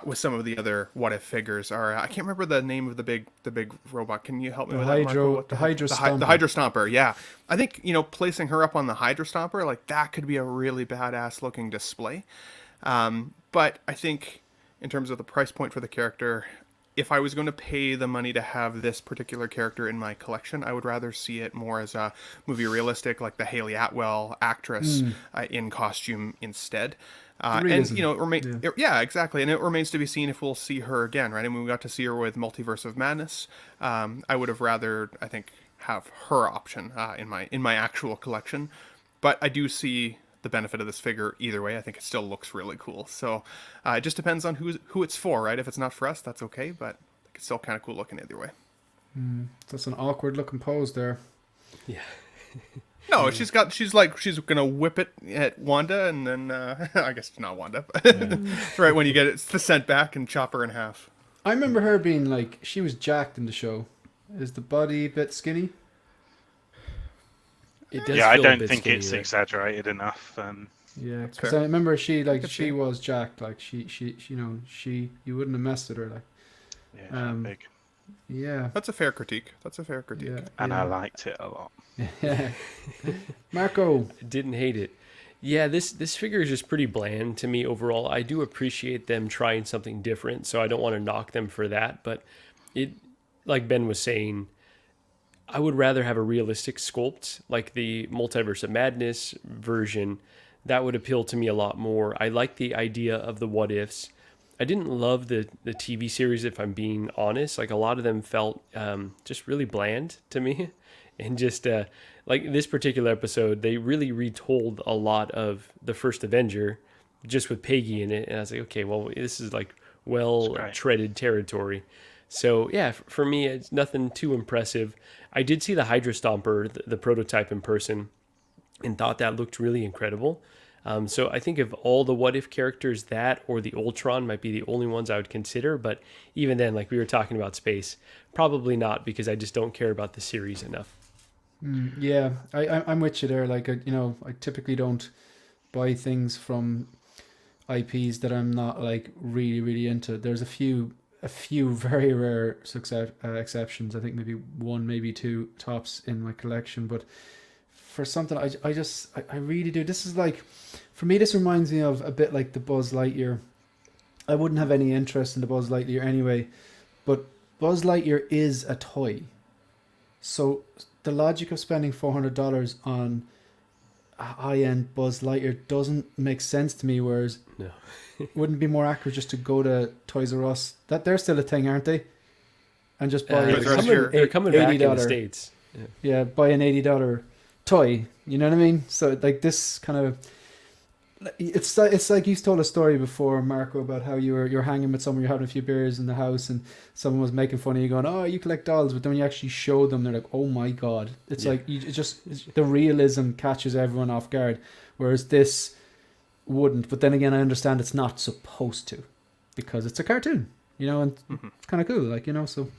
Speaker 3: with some of the other What If figures. I can't remember the name of the big robot. Can you help me with that, Marco?
Speaker 1: The Hydra Stomper.
Speaker 3: The Hydra Stomper, yeah. I think, placing her up on the Hydra Stomper, like that could be a really badass looking display. But I think in terms of the price point for the character, if I was going to pay the money to have this particular character in my collection, I would rather see it more as a movie realistic, like the Hayley Atwell actress in costume instead. And yeah, exactly. And it remains to be seen if we'll see her again, right? I mean, we got to see her with Multiverse of Madness. I would have rather, I think, have her option in my actual collection. But I do see the benefit of this figure either way. I think it still looks really cool. So it just depends on who it's for, right? If it's not for us, that's okay, but it's still kind of cool looking either way.
Speaker 1: That's an awkward looking pose there.
Speaker 4: Yeah.
Speaker 3: No, she's gonna whip it at Wanda, and then I guess it's not Wanda, but right when you get it, it's the sent back and chop her in half.
Speaker 1: I remember her being like, she was jacked in the show. Is the body a bit skinny?
Speaker 4: It does
Speaker 2: Yeah, I
Speaker 4: feel a
Speaker 2: don't
Speaker 4: bit
Speaker 2: think
Speaker 4: skinny
Speaker 2: it's
Speaker 4: there.
Speaker 2: exaggerated enough.
Speaker 1: Yeah,
Speaker 3: That's
Speaker 1: because
Speaker 3: fair.
Speaker 1: I remember she
Speaker 3: fair.
Speaker 1: was jacked. Like she you wouldn't have messed with her. Like,
Speaker 2: Yeah, big.
Speaker 1: yeah,
Speaker 3: That's a fair critique.
Speaker 1: yeah,
Speaker 2: And I
Speaker 1: yeah.
Speaker 2: liked it a lot.
Speaker 1: Yeah. Marco.
Speaker 4: Didn't hate it. Yeah, this figure is just pretty bland to me overall. I do appreciate them trying something different, so I don't want to knock them for that. But it, like Ben was saying, I would rather have a realistic sculpt, like the Multiverse of Madness version. That would appeal to me a lot more. I like the idea of the what ifs. I didn't love the TV series, if I'm being honest. Like, a lot of them felt just really bland to me. And just like this particular episode, they really retold a lot of the first Avenger just with Peggy in it. And I was like, okay, well, this is like well treaded territory. So yeah, for me, it's nothing too impressive. I did see the Hydra Stomper, the prototype in person, and thought that looked really incredible. So I think of all the what if characters, that or the Ultron might be the only ones I would consider. But even then, like we were talking about space, probably not, because I just don't care about the series enough.
Speaker 1: Yeah, I'm with you there. Like, I typically don't buy things from IPs that I'm not like really, really into. There's a few very rare exceptions. I think maybe one, maybe two tops in my collection. But for something, I really do. This is like, for me, this reminds me of a bit like the Buzz Lightyear. I wouldn't have any interest in the Buzz Lightyear anyway, but Buzz Lightyear is a toy. So the logic of spending $400 on a high-end Buzz Lightyear doesn't make sense to me, whereas
Speaker 4: No.
Speaker 1: wouldn't it be more accurate just to go to Toys R Us? That they're still a thing, aren't they? And just buy
Speaker 3: Toys R Us here.
Speaker 4: They're coming back in the
Speaker 1: $80
Speaker 4: States.
Speaker 1: Yeah, buy an $80 toy. You know what I mean? So like this kind of, it's like you told a story before, Marco, about how you're hanging with someone, you're having a few beers in the house, and someone was making fun of you, going, "Oh, you collect dolls," but then when you actually show them, they're like, "Oh my god!" It's like the realism catches everyone off guard, whereas this, wouldn't. But then again, I understand it's not supposed to, because it's a cartoon, you know, and it's kind of cool, like, you know. So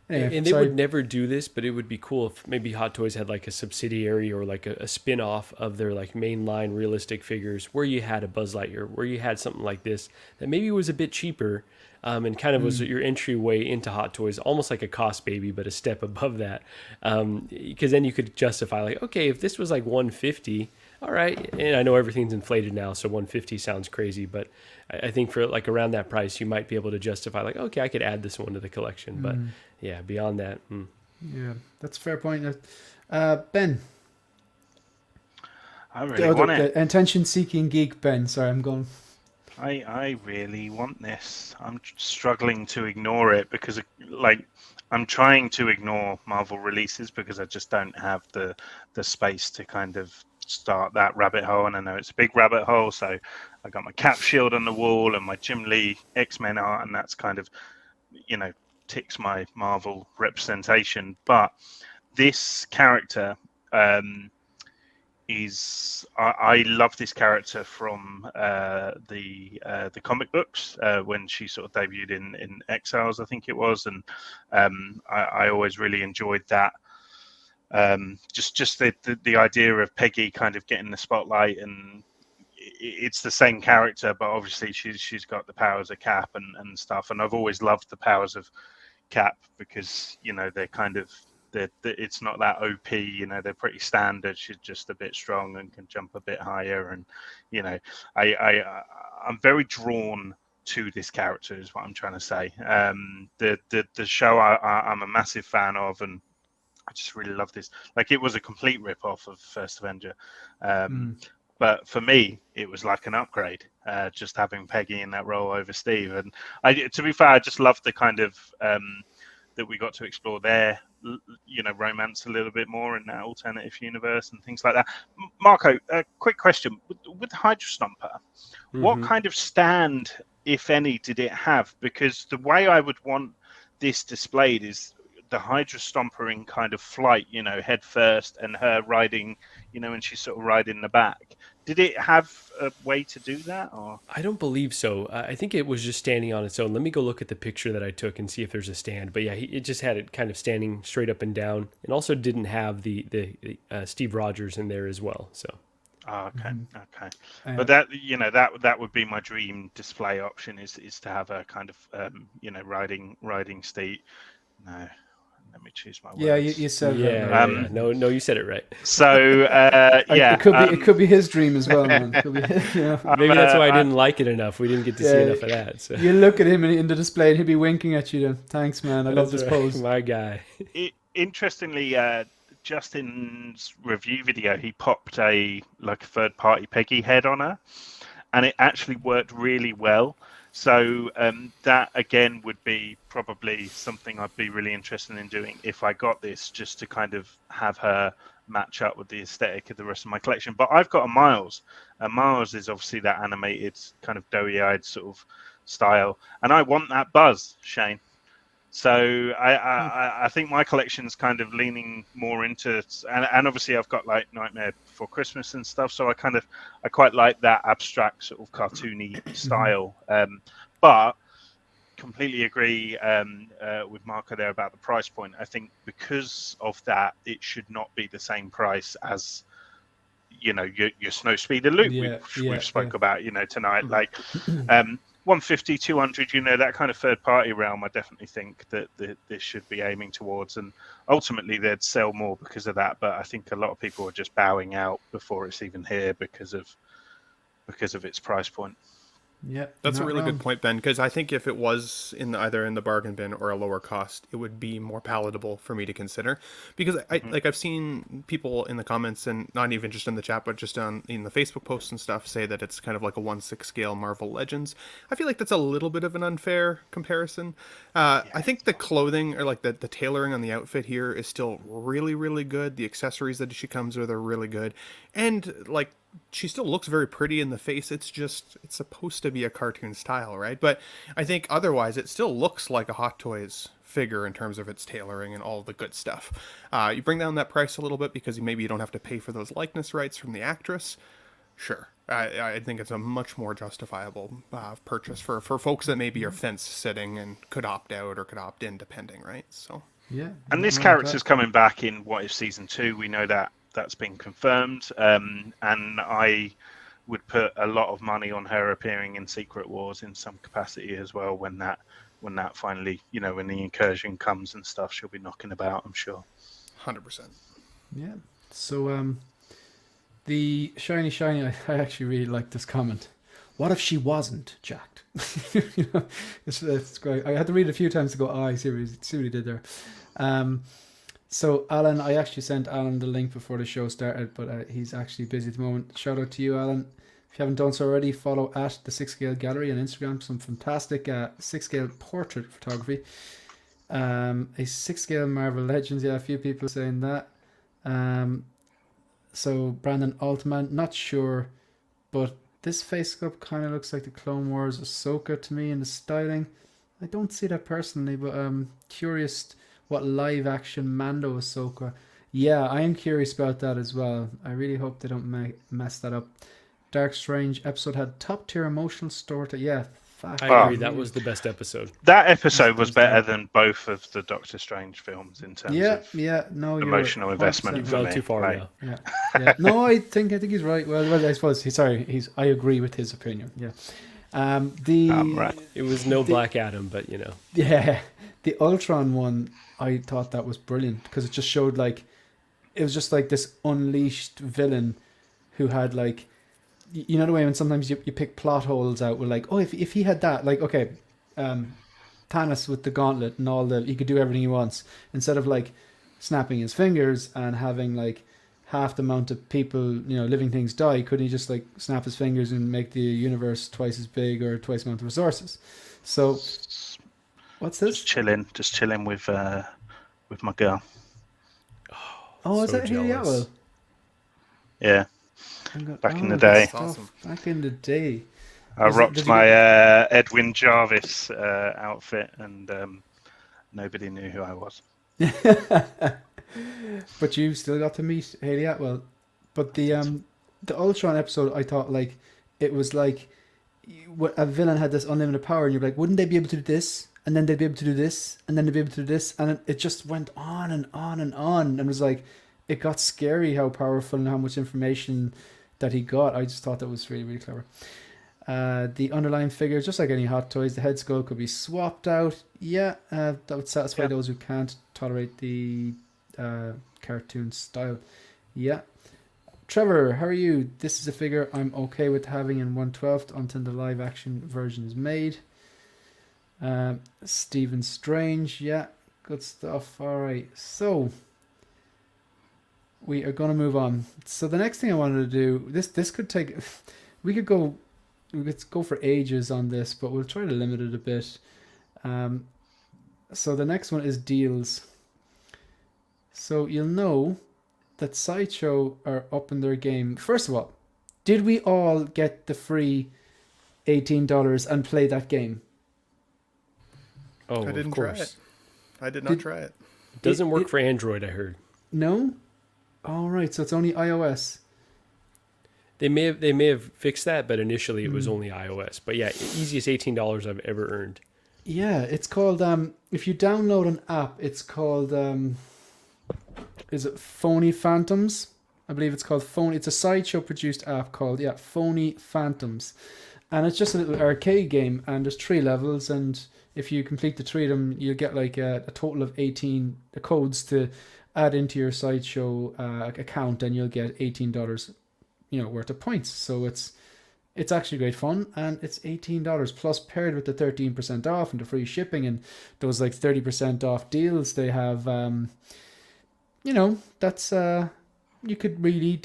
Speaker 1: anyway,
Speaker 4: And they
Speaker 1: sorry.
Speaker 4: would never do this, but it would be cool if maybe Hot Toys had like a subsidiary or like a spin-off of their like mainline realistic figures where you had a Buzz Lightyear, where you had something like this that maybe was a bit cheaper, and kind of was your entryway into Hot Toys, almost like a Cost Baby, but a step above that. Because then you could justify like, okay, if this was like 150, all right, and I know everything's inflated now, so 150 sounds crazy, but I think for like around that price, you might be able to justify like, okay, I could add this one to the collection, but yeah, beyond that,
Speaker 1: Yeah, that's a fair point. Ben,
Speaker 2: I really want it.
Speaker 1: the attention-seeking geek Ben. Sorry, I'm going.
Speaker 2: I really want this. I'm struggling to ignore it because, like, I'm trying to ignore Marvel releases because I just don't have the space to kind of start that rabbit hole. And I know it's a big rabbit hole, so I got my Cap shield on the wall and my Jim Lee X-Men art, and that's kind of, you know, ticks my Marvel representation. But this character, I love this character from the comic books when she sort of debuted in Exiles, I think it was, and I always really enjoyed that. Just the idea of Peggy kind of getting the spotlight, and it's the same character, but obviously she's got the powers of Cap and stuff. And I've always loved the powers of Cap because, you know, they're kind of it's not that OP, you know, they're pretty standard. She's just a bit strong and can jump a bit higher, and, you know, I'm very drawn to this character is what I'm trying to say. The show I'm a massive fan of, and I just really love this. Like, it was a complete rip-off of First Avenger, but for me it was like an upgrade, just having Peggy in that role over Steve. And to be fair, I just loved the kind of that we got to explore their, you know, romance a little bit more in that alternative universe and things like that. Marco, a quick question. With Hydra Stomper, what kind of stand, if any, did it have? Because the way I would want this displayed is the Hydra Stomper in kind of flight, you know, head first, and her riding, you know, and she's sort of riding the back. Did it have a way to do that? Or
Speaker 4: I don't believe so. I think it was just standing on its own. Let me go look at the picture that I took and see if there's a stand. But yeah, it just had it kind of standing straight up and down, and also didn't have the Steve Rogers in there as well. So.
Speaker 2: okay. But that, you know, that would be my dream display option is to have a kind of you know, riding Steve. No. Let me choose my words.
Speaker 1: Yeah, you said
Speaker 4: Yeah,
Speaker 1: that.
Speaker 4: yeah. No, you said it right.
Speaker 2: So yeah,
Speaker 1: it could be his dream as well, man. Could be, you know.
Speaker 4: Maybe that's why I didn't like it enough. We didn't get to see enough of that. So.
Speaker 1: You look at him in the display and he'll be winking at you then. Thanks, man. I love this pose.
Speaker 4: My guy.
Speaker 2: Interestingly, Justin's review video, he popped a third-party Peggy head on her, and it actually worked really well. So that again would be probably something I'd be really interested in doing if I got this, just to kind of have her match up with the aesthetic of the rest of my collection. But I've got a Miles, and Miles is obviously that animated kind of doughy-eyed sort of style, and I want that Buzz, Shane. So I think my collection's kind of leaning more into, and obviously I've got like Nightmare Before Christmas and stuff. So I quite like that abstract sort of cartoony style. But completely agree with Marco there about the price point. I think because of that, it should not be the same price as, you know, your Snow Speeder Luke we've spoke about, you know, tonight. Like 150, 200, you know, that kind of third party realm, I definitely think that this should be aiming towards, and ultimately they'd sell more because of that. But I think a lot of people are just bowing out before it's even here because of its price point.
Speaker 1: Yeah,
Speaker 3: that's a really good point, Ben, because I think if it was either in the bargain bin or a lower cost, it would be more palatable for me to consider. Because I've seen people in the comments, and not even just in the chat, but just in the Facebook posts and stuff, say that it's kind of like a 1/6 scale Marvel Legends. I feel like that's a little bit of an unfair comparison. I think the clothing, or like the tailoring on the outfit here, is still really, really good. The accessories that she comes with are really good, and like, she still looks very pretty in the face. It's supposed to be a cartoon style, right? But I think otherwise it still looks like a Hot Toys figure in terms of its tailoring and all the good stuff. You bring down that price a little bit because maybe you don't have to pay for those likeness rights from the actress. Sure. I think it's a much more justifiable purchase for folks that maybe are fence sitting and could opt out or could opt in, depending, right? So
Speaker 1: Yeah.
Speaker 2: And this
Speaker 1: nothing wrong with
Speaker 2: character's
Speaker 1: that.
Speaker 2: coming back in What If Season 2. We know that that's been confirmed. And I would put a lot of money on her appearing in Secret Wars in some capacity as well when that finally, when the incursion comes and stuff, she'll be knocking about, I'm sure.
Speaker 3: 100%.
Speaker 1: Yeah. So the shiny, I actually really like this comment. What if she wasn't jacked? It's great. I had to read it a few times to go, I see what he did there. So Alan, I actually sent Alan the link before the show started, but he's actually busy at the moment. Shout out to you, Alan. If you haven't done so already, follow at the 6 Scale Gallery on Instagram. Some fantastic 6 Scale portrait photography. A 6 Scale Marvel Legends. Yeah, a few people saying that. So Brandon Altman, not sure, but this face sculpt kind of looks like the Clone Wars Ahsoka to me in the styling. I don't see that personally, but I'm curious what live action Mando Ahsoka. Yeah, I am curious about that as well. I really hope they don't mess that up. Dark Strange episode had top tier emotional story. Yeah,
Speaker 4: I agree. That was the best episode.
Speaker 2: That episode was better than both of the Doctor Strange films in terms of
Speaker 1: no,
Speaker 2: emotional investment
Speaker 1: you
Speaker 2: for
Speaker 4: fell
Speaker 2: me.
Speaker 4: too far now.
Speaker 1: Yeah. No, I think he's right. Well, I suppose I agree with his opinion. Yeah.
Speaker 2: Right.
Speaker 4: It was no Black Adam, but
Speaker 1: Yeah, the Ultron one, I thought that was brilliant because it just showed it was just like this unleashed villain who had the way when sometimes you pick plot holes out with if he had that, okay, Thanos with the gauntlet and he could do everything he wants instead of snapping his fingers and having half the amount of people, living things die. Couldn't he just snap his fingers and make the universe twice as big or twice the amount of resources? So what's this?
Speaker 2: Just chilling with my girl.
Speaker 1: Oh, is
Speaker 4: so
Speaker 1: that Haley
Speaker 4: jealous.
Speaker 1: Atwell?
Speaker 2: Yeah. Back in the
Speaker 1: good
Speaker 2: day.
Speaker 1: stuff.
Speaker 3: Awesome.
Speaker 1: Back in the day.
Speaker 2: I
Speaker 1: Did
Speaker 2: rocked
Speaker 1: you
Speaker 2: my Edwin Jarvis outfit, and nobody knew who I was.
Speaker 1: But you still got to meet Haley Atwell. But the Ultron episode, I thought it was a villain had this unlimited power, and you're wouldn't they be able to do this? And then they'd be able to do this, and then they'd be able to do this, and it just went on and on and on, and it was it got scary how powerful and how much information that he got. I just thought that was really, really clever. The underlying figure, just like any Hot Toys, the head sculpt could be swapped out. Yeah, that would satisfy those who can't tolerate the cartoon style. Yeah. Trevor, how are you? This is a figure I'm okay with having in 1/12 until the live action version is made. Stephen Strange, yeah, good stuff. All right, so we are going to move on. So the next thing I wanted to do, this could take, we could go for ages on this, but we'll try to limit it a bit. So the next one is deals. So you'll know that Sideshow are up in their game. First of all, did we all get the free $18 and play that game?
Speaker 4: Oh,
Speaker 3: I didn't
Speaker 4: of
Speaker 3: try
Speaker 4: course.
Speaker 3: it. I did not try it.
Speaker 4: It doesn't work for Android, I heard.
Speaker 1: No? All right, so it's only iOS.
Speaker 4: They may have fixed that, but initially it was only iOS. But yeah, easiest $18 I've ever earned.
Speaker 1: Yeah, it's called if you download an app, it's called is it Phony Phantoms? I believe it's called Phony. It's a Sideshow produced app called Phony Phantoms. And it's just a little arcade game, and there's 3 levels, and if you complete the 3 of them, you get a total of 18 codes to add into your Sideshow account, and you'll get $18 worth of points. So it's actually great fun, and it's $18 plus paired with the 13% off and the free shipping and those 30% off deals they have. That's you could really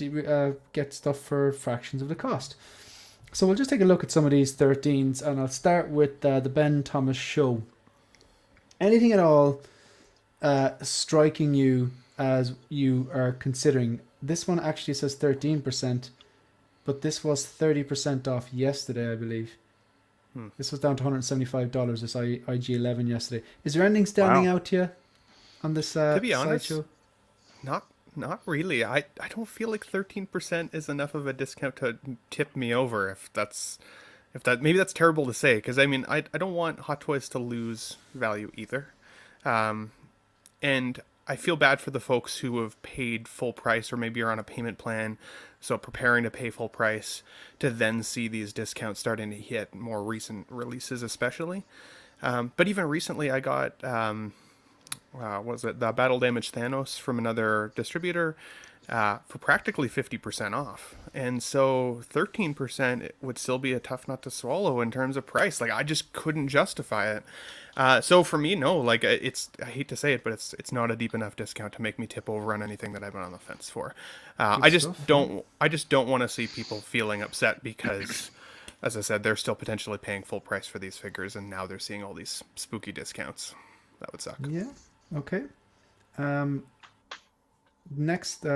Speaker 1: get stuff for fractions of the cost. So we'll just take a look at some of these 13s, and I'll start with the Ben Thomas Show. Anything at all striking you as you are considering? This one actually says 13%, but this was 30% off yesterday, I believe. This was down to $175, this IG-11 yesterday. Is there anything standing out to you on this
Speaker 3: To be honest,
Speaker 1: Sideshow?
Speaker 3: not Not really. I don't feel like 13% is enough of a discount to tip me over. Maybe that's terrible to say, because I mean I don't want Hot Toys to lose value either, and I feel bad for the folks who have paid full price or maybe are on a payment plan, so preparing to pay full price to then see these discounts starting to hit more recent releases, especially. But even recently, I got was it the Battle Damage Thanos from another distributor for practically 50% off, and so 13% would still be a tough nut to swallow in terms of price. Like I just couldn't justify it. So for me, no, like I hate to say it, but it's not a deep enough discount to make me tip over on anything that I've been on the fence for. I just don't want to see people feeling upset because, as I said, they're still potentially paying full price for these figures, and now they're seeing all these spooky discounts. That would suck.
Speaker 1: Yeah. Okay. Next,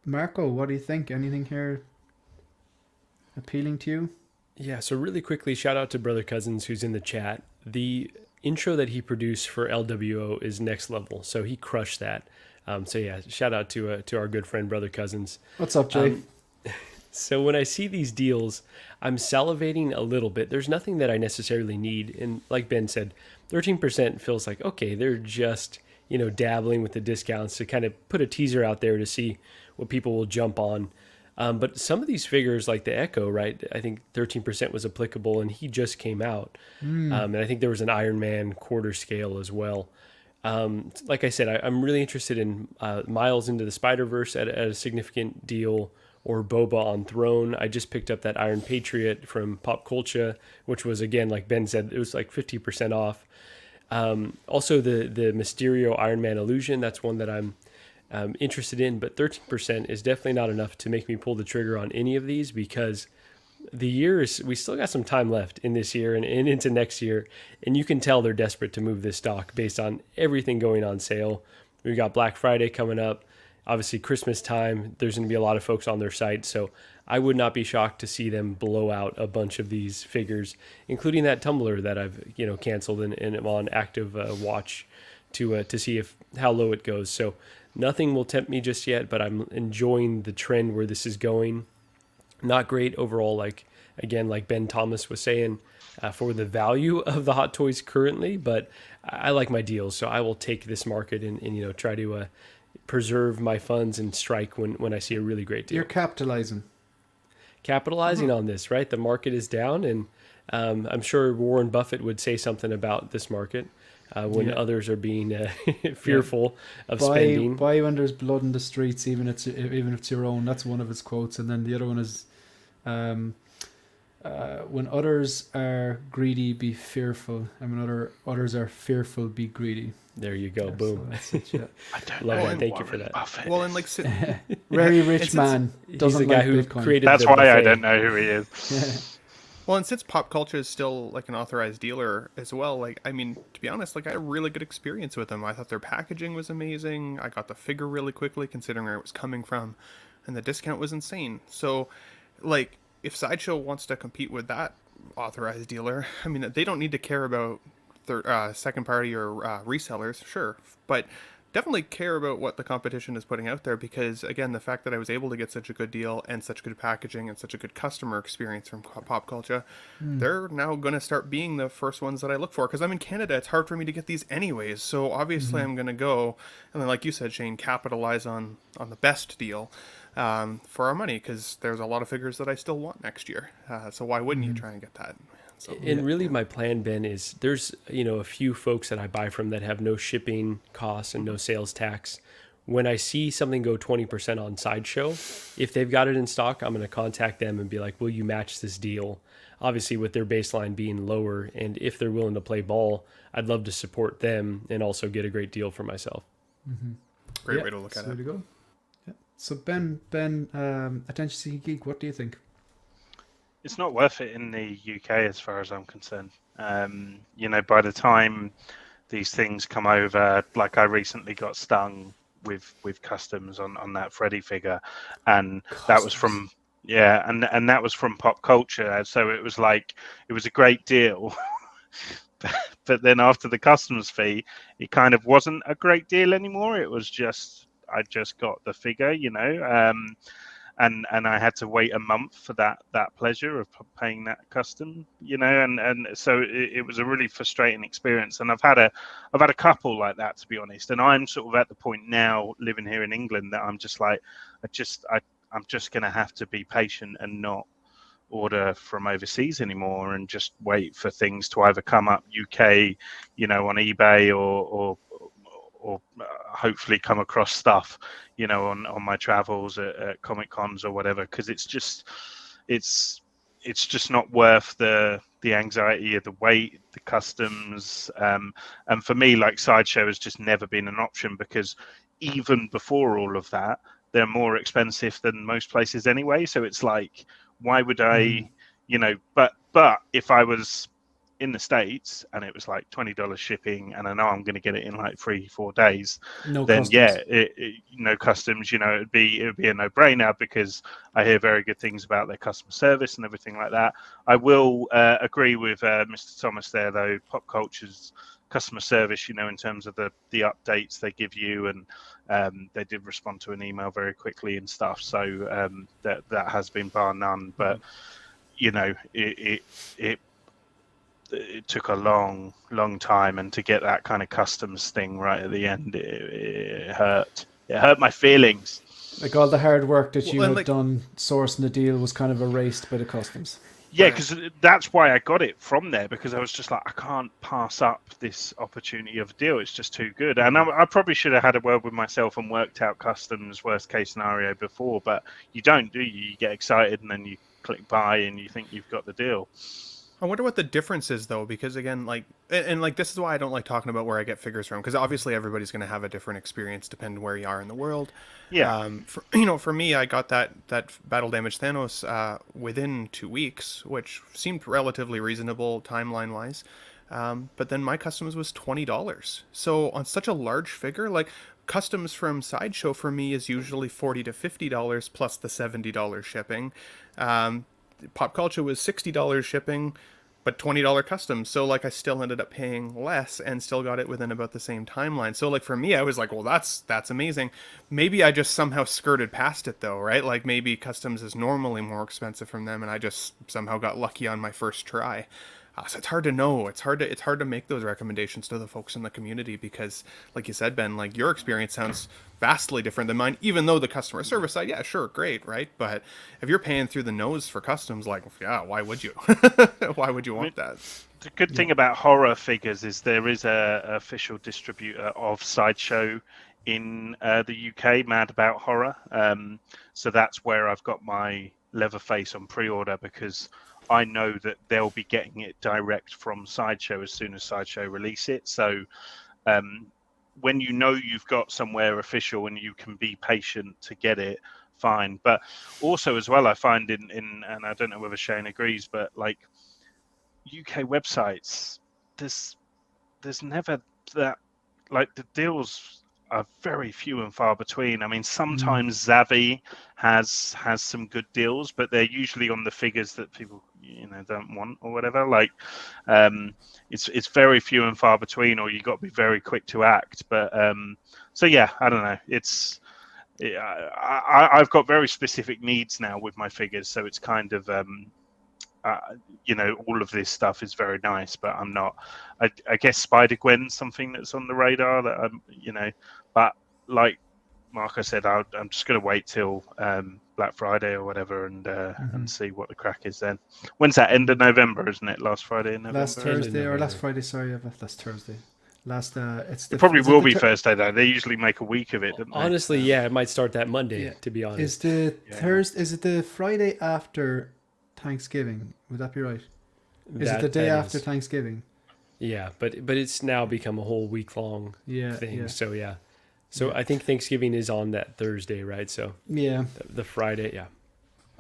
Speaker 1: Marco, what do you think? Anything here appealing to you?
Speaker 4: Yeah, so really quickly, shout out to Brother Cousins who's in the chat. The intro that he produced for LWO is next level, so he crushed that. So yeah, shout out to our good friend Brother Cousins.
Speaker 1: What's up, Jay?
Speaker 4: So when I see these deals, I'm salivating a little bit. There's nothing that I necessarily need, and like Ben said, 13% feels like okay, they're just dabbling with the discounts to kind of put a teaser out there to see what people will jump on. But some of these figures, like the Echo, right? I think 13% was applicable, and he just came out. And I think there was an Iron Man quarter scale as well. Like I said, I'm really interested in Miles into the Spider-Verse at a significant deal, or Boba on Throne. I just picked up that Iron Patriot from Pop Culture, which was, again, like Ben said, it was like 50% off. Also, the Mysterio Iron Man Illusion, that's one that I'm interested in, but 13% is definitely not enough to make me pull the trigger on any of these, because we still got some time left in this year and into next year, and you can tell they're desperate to move this stock based on everything going on sale. We've got Black Friday coming up, obviously Christmas time, there's going to be a lot of folks on their site, so I would not be shocked to see them blow out a bunch of these figures, including that tumbler that I've canceled and am on active watch to see how low it goes. So nothing will tempt me just yet, but I'm enjoying the trend where this is going. Not great overall, like Ben Thomas was saying, for the value of the Hot Toys currently, but I like my deals, so I will take this market and try to preserve my funds and strike when I see a really great deal.
Speaker 1: You're capitalizing
Speaker 4: On this, right? The market is down, and I'm sure Warren Buffett would say something about this market when others are being fearful of spending.
Speaker 1: Buy when there's blood in the streets, even if it's your own. That's one of his quotes, and then the other one is, when others are greedy, be fearful, and when others are fearful, be greedy.
Speaker 4: There you go, boom.
Speaker 1: So that's it, yeah.
Speaker 2: I don't
Speaker 4: Love
Speaker 2: know.
Speaker 4: that. Thank you for that.
Speaker 3: Well, and like
Speaker 1: Very rich man.
Speaker 4: He's
Speaker 1: Doesn't
Speaker 4: the guy
Speaker 1: like
Speaker 4: who
Speaker 1: Bitcoin.
Speaker 4: created
Speaker 2: That's
Speaker 4: the
Speaker 2: why
Speaker 4: buffet.
Speaker 2: I don't know who he is.
Speaker 3: Well, and since Pop Culture is still like an authorized dealer as well, like, I mean, to be honest, like I had a really good experience with them. I thought their packaging was amazing. I got the figure really quickly considering where it was coming from, and the discount was insane. So, like, if Sideshow wants to compete with that authorized dealer, I mean, they don't need to care about second party or resellers, sure, but definitely care about what the competition is putting out there, because again, the fact that I was able to get such a good deal and such good packaging and such a good customer experience from Pop Culture, they're now going to start being the first ones that I look for, because I'm in Canada. It's hard for me to get these anyways, so obviously I'm going to go and then, like you said, Shane, capitalize on the best deal for our money, because there's a lot of figures that I still want next year, so why wouldn't you try and get that? So,
Speaker 4: And really, my plan, Ben, is there's a few folks that I buy from that have no shipping costs and no sales tax. When I see something go 20% on Sideshow, if they've got it in stock, I'm going to contact them and be like, will you match this deal? Obviously, with their baseline being lower, and if they're willing to play ball, I'd love to support them and also get a great deal for myself.
Speaker 3: great way to look at
Speaker 1: There
Speaker 3: it.
Speaker 1: you go. Yeah. So Ben, Attention Seeking Geek, what do you think?
Speaker 2: It's not worth it in the UK as far as I'm concerned. By the time these things come over, like I recently got stung with customs on that Freddy figure, and that was from and that was from Pop Culture. So it was like, it was a great deal. But then after the customs fee, it kind of wasn't a great deal anymore. It was just, I just got the figure, and I had to wait a month for that pleasure of paying that custom, and so it was a really frustrating experience. And I've had a couple like that, to be honest. And I'm sort of at the point now, living here in England, that I'm just like, I'm just going to have to be patient and not order from overseas anymore, and just wait for things to either come up UK, on eBay, or hopefully come across stuff, on my travels at Comic Cons or whatever, because it's just not worth the anxiety of the wait, the customs, and for me, like, Sideshow has just never been an option, because even before all of that, they're more expensive than most places anyway. So it's like, why would I, but if I was in the States and it was like $20 shipping, and I know I'm going to get it in like 3-4 days,
Speaker 1: No
Speaker 2: then
Speaker 1: customs.
Speaker 2: no customs, it'd be a no-brainer, because I hear very good things about their customer service and everything like that. I will agree with Mr. Thomas there, though. Pop Culture's customer service, in terms of the updates they give you, and they did respond to an email very quickly and stuff. So that has been bar none. But it took a long time, and to get that kind of customs thing right at the end, it hurt. It hurt my feelings.
Speaker 1: Like, all the hard work that you
Speaker 3: Well,
Speaker 1: had
Speaker 3: like-
Speaker 1: done sourcing the deal was kind of erased by the customs.
Speaker 2: Yeah,
Speaker 3: Right.
Speaker 2: because that's why I got it from there, because I was just like, I can't pass up this opportunity of a deal. It's just too good. And I probably should have had a word with myself and worked out customs worst case scenario before, but you don't, do you? You get excited and then you click buy and you think you've got the deal.
Speaker 3: I wonder what the difference is, though, because again, like, and like, this is why I don't like talking about where I get figures from, because obviously everybody's going to have a different experience depending where you are in the world.
Speaker 2: Yeah.
Speaker 3: For me, I got that Battle Damage Thanos within 2 weeks, which seemed relatively reasonable timeline wise. But then my customs was $20. So on such a large figure, like, customs from Sideshow for me is usually $40 to $50 plus the $70 shipping. Pop Culture was $60 shipping, but $20 customs. So like, I still ended up paying less and still got it within about the same timeline. So like, for me, I was like, well, that's amazing. Maybe I just somehow skirted past it, though, right? Like, maybe customs is normally more expensive from them, and I just somehow got lucky on my first try. So it's hard to know. It's hard to make those recommendations to the folks in the community, because, like you said, Ben, like, your experience sounds vastly different than mine, even though the customer service side, yeah, sure, great, right? But if you're paying through the nose for customs, like, yeah, why would you? Why would you want that?
Speaker 2: The good thing about horror figures is there is a official distributor of Sideshow in the UK, Mad About Horror. So that's where I've got my Leatherface on pre-order, because I know that they'll be getting it direct from Sideshow as soon as Sideshow release it. So when you've got somewhere official and you can be patient to get it, fine. But also as well, I find in and I don't know whether Shane agrees, but like, UK websites, there's never that, like, the deals are very few and far between. I mean, sometimes Zavvi has some good deals, but they're usually on the figures that people don't want or whatever. Like, it's very few and far between, or you got to be very quick to act. But so yeah, I don't know. I've got very specific needs now with my figures, so it's kind of all of this stuff is very nice, but I'm not. I guess Spider-Gwen's something that's on the radar that I'm, but like Marco said, I'm just going to wait till Black Friday or whatever, and see what the crack is then. When's that? End of November, isn't it? Last Friday in November.
Speaker 1: Last Thursday or last Friday? Sorry, last Thursday.
Speaker 2: It probably will be Thursday though. They usually make a week of it, don't they?
Speaker 4: Honestly, yeah, it might start that Monday. To be honest,
Speaker 1: Is the Thursday? Is it the Friday after Thanksgiving? Would that be right? Is it the day after Thanksgiving?
Speaker 4: Yeah, but it's now become a whole week long thing.
Speaker 1: Yeah.
Speaker 4: So yeah. So I think Thanksgiving is on that Thursday, right? So
Speaker 1: yeah,
Speaker 4: the Friday, yeah.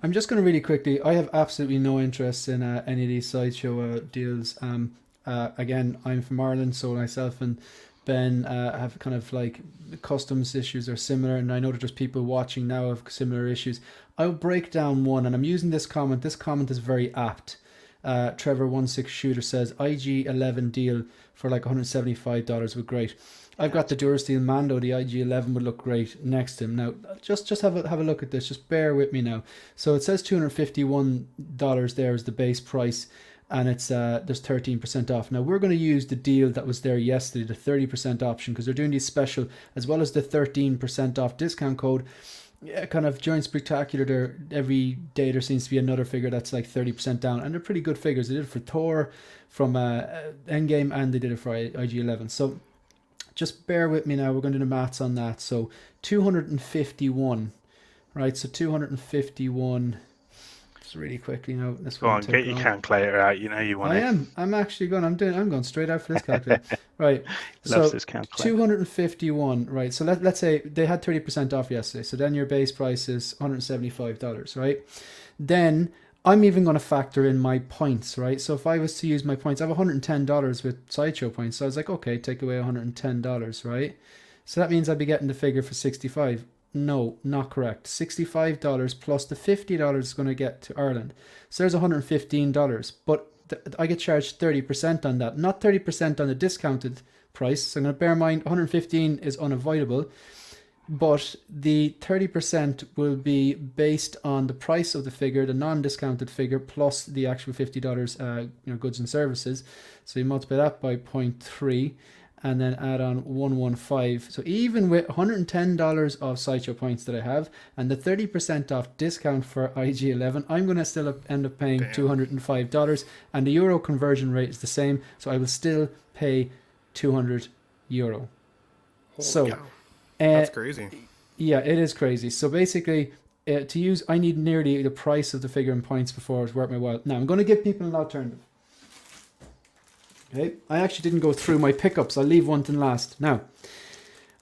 Speaker 1: I'm just going to really quickly. I have absolutely no interest in any of these Sideshow deals. Again, I'm from Ireland, so myself and Ben have kind of like customs issues are similar, and I know that there's people watching now have similar issues. I'll break down one, and I'm using this comment. This comment is very apt. Trevor16 Shooter says IG11 deal for like $175 would great. I've got the Durasteel Mando. The IG11 would look great next to him. Now, just have a look at this. Just bear with me now. So it says $251 there is the base price, and it's there's 13% off. Now we're going to use the deal that was there yesterday, the 30% option, because they're doing these special as well as the 13% off discount code. Yeah, kind of during Spectacular, there every day there seems to be another figure that's like 30% down, and they're pretty good figures. They did it for Thor from Endgame, and they did it for IG11. So just bear with me now. We're going to do the maths on that. So 251, right? So 251. Just really quickly now.
Speaker 2: Go on, get your calculator out. You know you want it.
Speaker 1: I am. I'm actually going. I'm going straight out for this calculator. Right.
Speaker 2: Loves
Speaker 1: So
Speaker 2: this calculator.
Speaker 1: 251. Right. So let's say they had 30% off yesterday. So then your base price is $175. Right. Then I'm even going to factor in my points. Right. So if I was to use my points, I have $110 with Sideshow points. So I was like, okay, take away $110. Right. So that means I'd be getting the figure for 65. No, not correct. $65 plus the $50 is going to get to Ireland. So there's $115. But I get charged 30% on that, not 30% on the discounted price. So I'm going to bear in mind 115 is unavoidable, but the 30% will be based on the price of the figure, the non-discounted figure, plus the actual $50 goods and services. So you multiply that by 0.3. And then add on 115. So even with $110 of Sideshow points that I have and the 30% off discount for IG11, I'm going to still end up paying $205. And the euro conversion rate is the same. So I will still pay €200. So
Speaker 3: that's crazy.
Speaker 1: Yeah, it is crazy. So basically, to use, I need nearly the price of the figure in points before it's worth my while. Now, I'm going to give people an alternative. Okay, I actually didn't go through my pickups. I'll leave one to last. Now,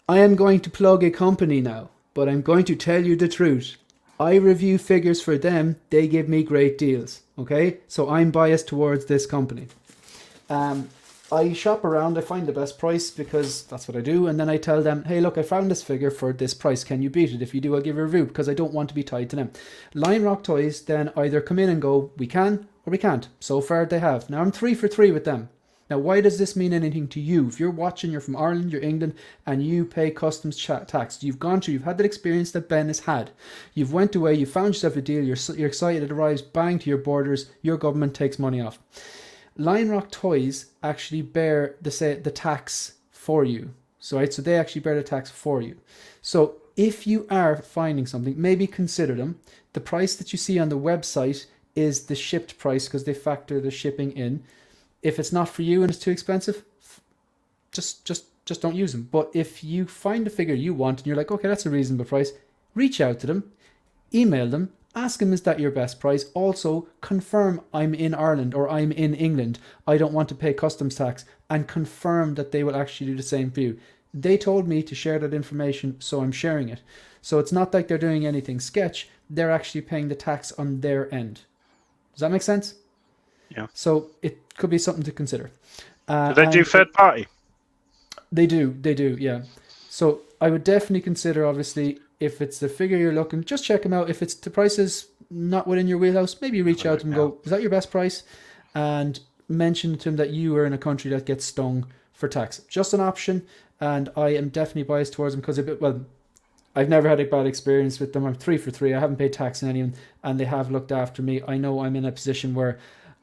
Speaker 1: I am going to plug a company now, but I'm going to tell you the truth. I review figures for them. They give me great deals. Okay, so I'm biased towards this company. I shop around. I find the best price because that's what I do. And then I tell them, hey, look, I found this figure for this price. Can you beat it? If you do, I'll give you a review because I don't want to be tied to them. Lion Rock Toys then either come in and go, we can or we can't. So far they have. Now I'm 3 for 3 with them. Now, why does this mean anything to you? If you're watching, you're from Ireland, you're England, and you pay customs tax. You've gone through, you've had that experience that Ben has had. You've went away, you found yourself a deal, you're excited, it arrives, bang, to your borders, your government takes money off. Lion Rock Toys actually bear the tax for you. So they actually bear the tax for you. So if you are finding something, maybe consider them. The price that you see on the website is the shipped price because they factor the shipping in. If it's not for you and it's too expensive, just don't use them. But if you find a figure you want and you're like, okay, that's a reasonable price, reach out to them, email them, ask them, is that your best price? Also, confirm I'm in Ireland or I'm in England. I don't want to pay customs tax, and confirm that they will actually do the same for you. They told me to share that information, so I'm sharing it. So it's not like they're doing anything sketch. They're actually paying the tax on their end. Does that make sense?
Speaker 2: Yeah.
Speaker 1: So it could be something to consider.
Speaker 2: Do they do third party?
Speaker 1: They do, yeah. So I would definitely consider, obviously, if it's the figure you're looking, just check them out. If it's the price is not within your wheelhouse, maybe reach out and go, is that your best price? And mention to them that you are in a country that gets stung for tax. Just an option, and I am definitely biased towards them because I've never had a bad experience with them. I'm 3 for 3. I haven't paid tax on any of them, and they have looked after me. I know I'm in a position where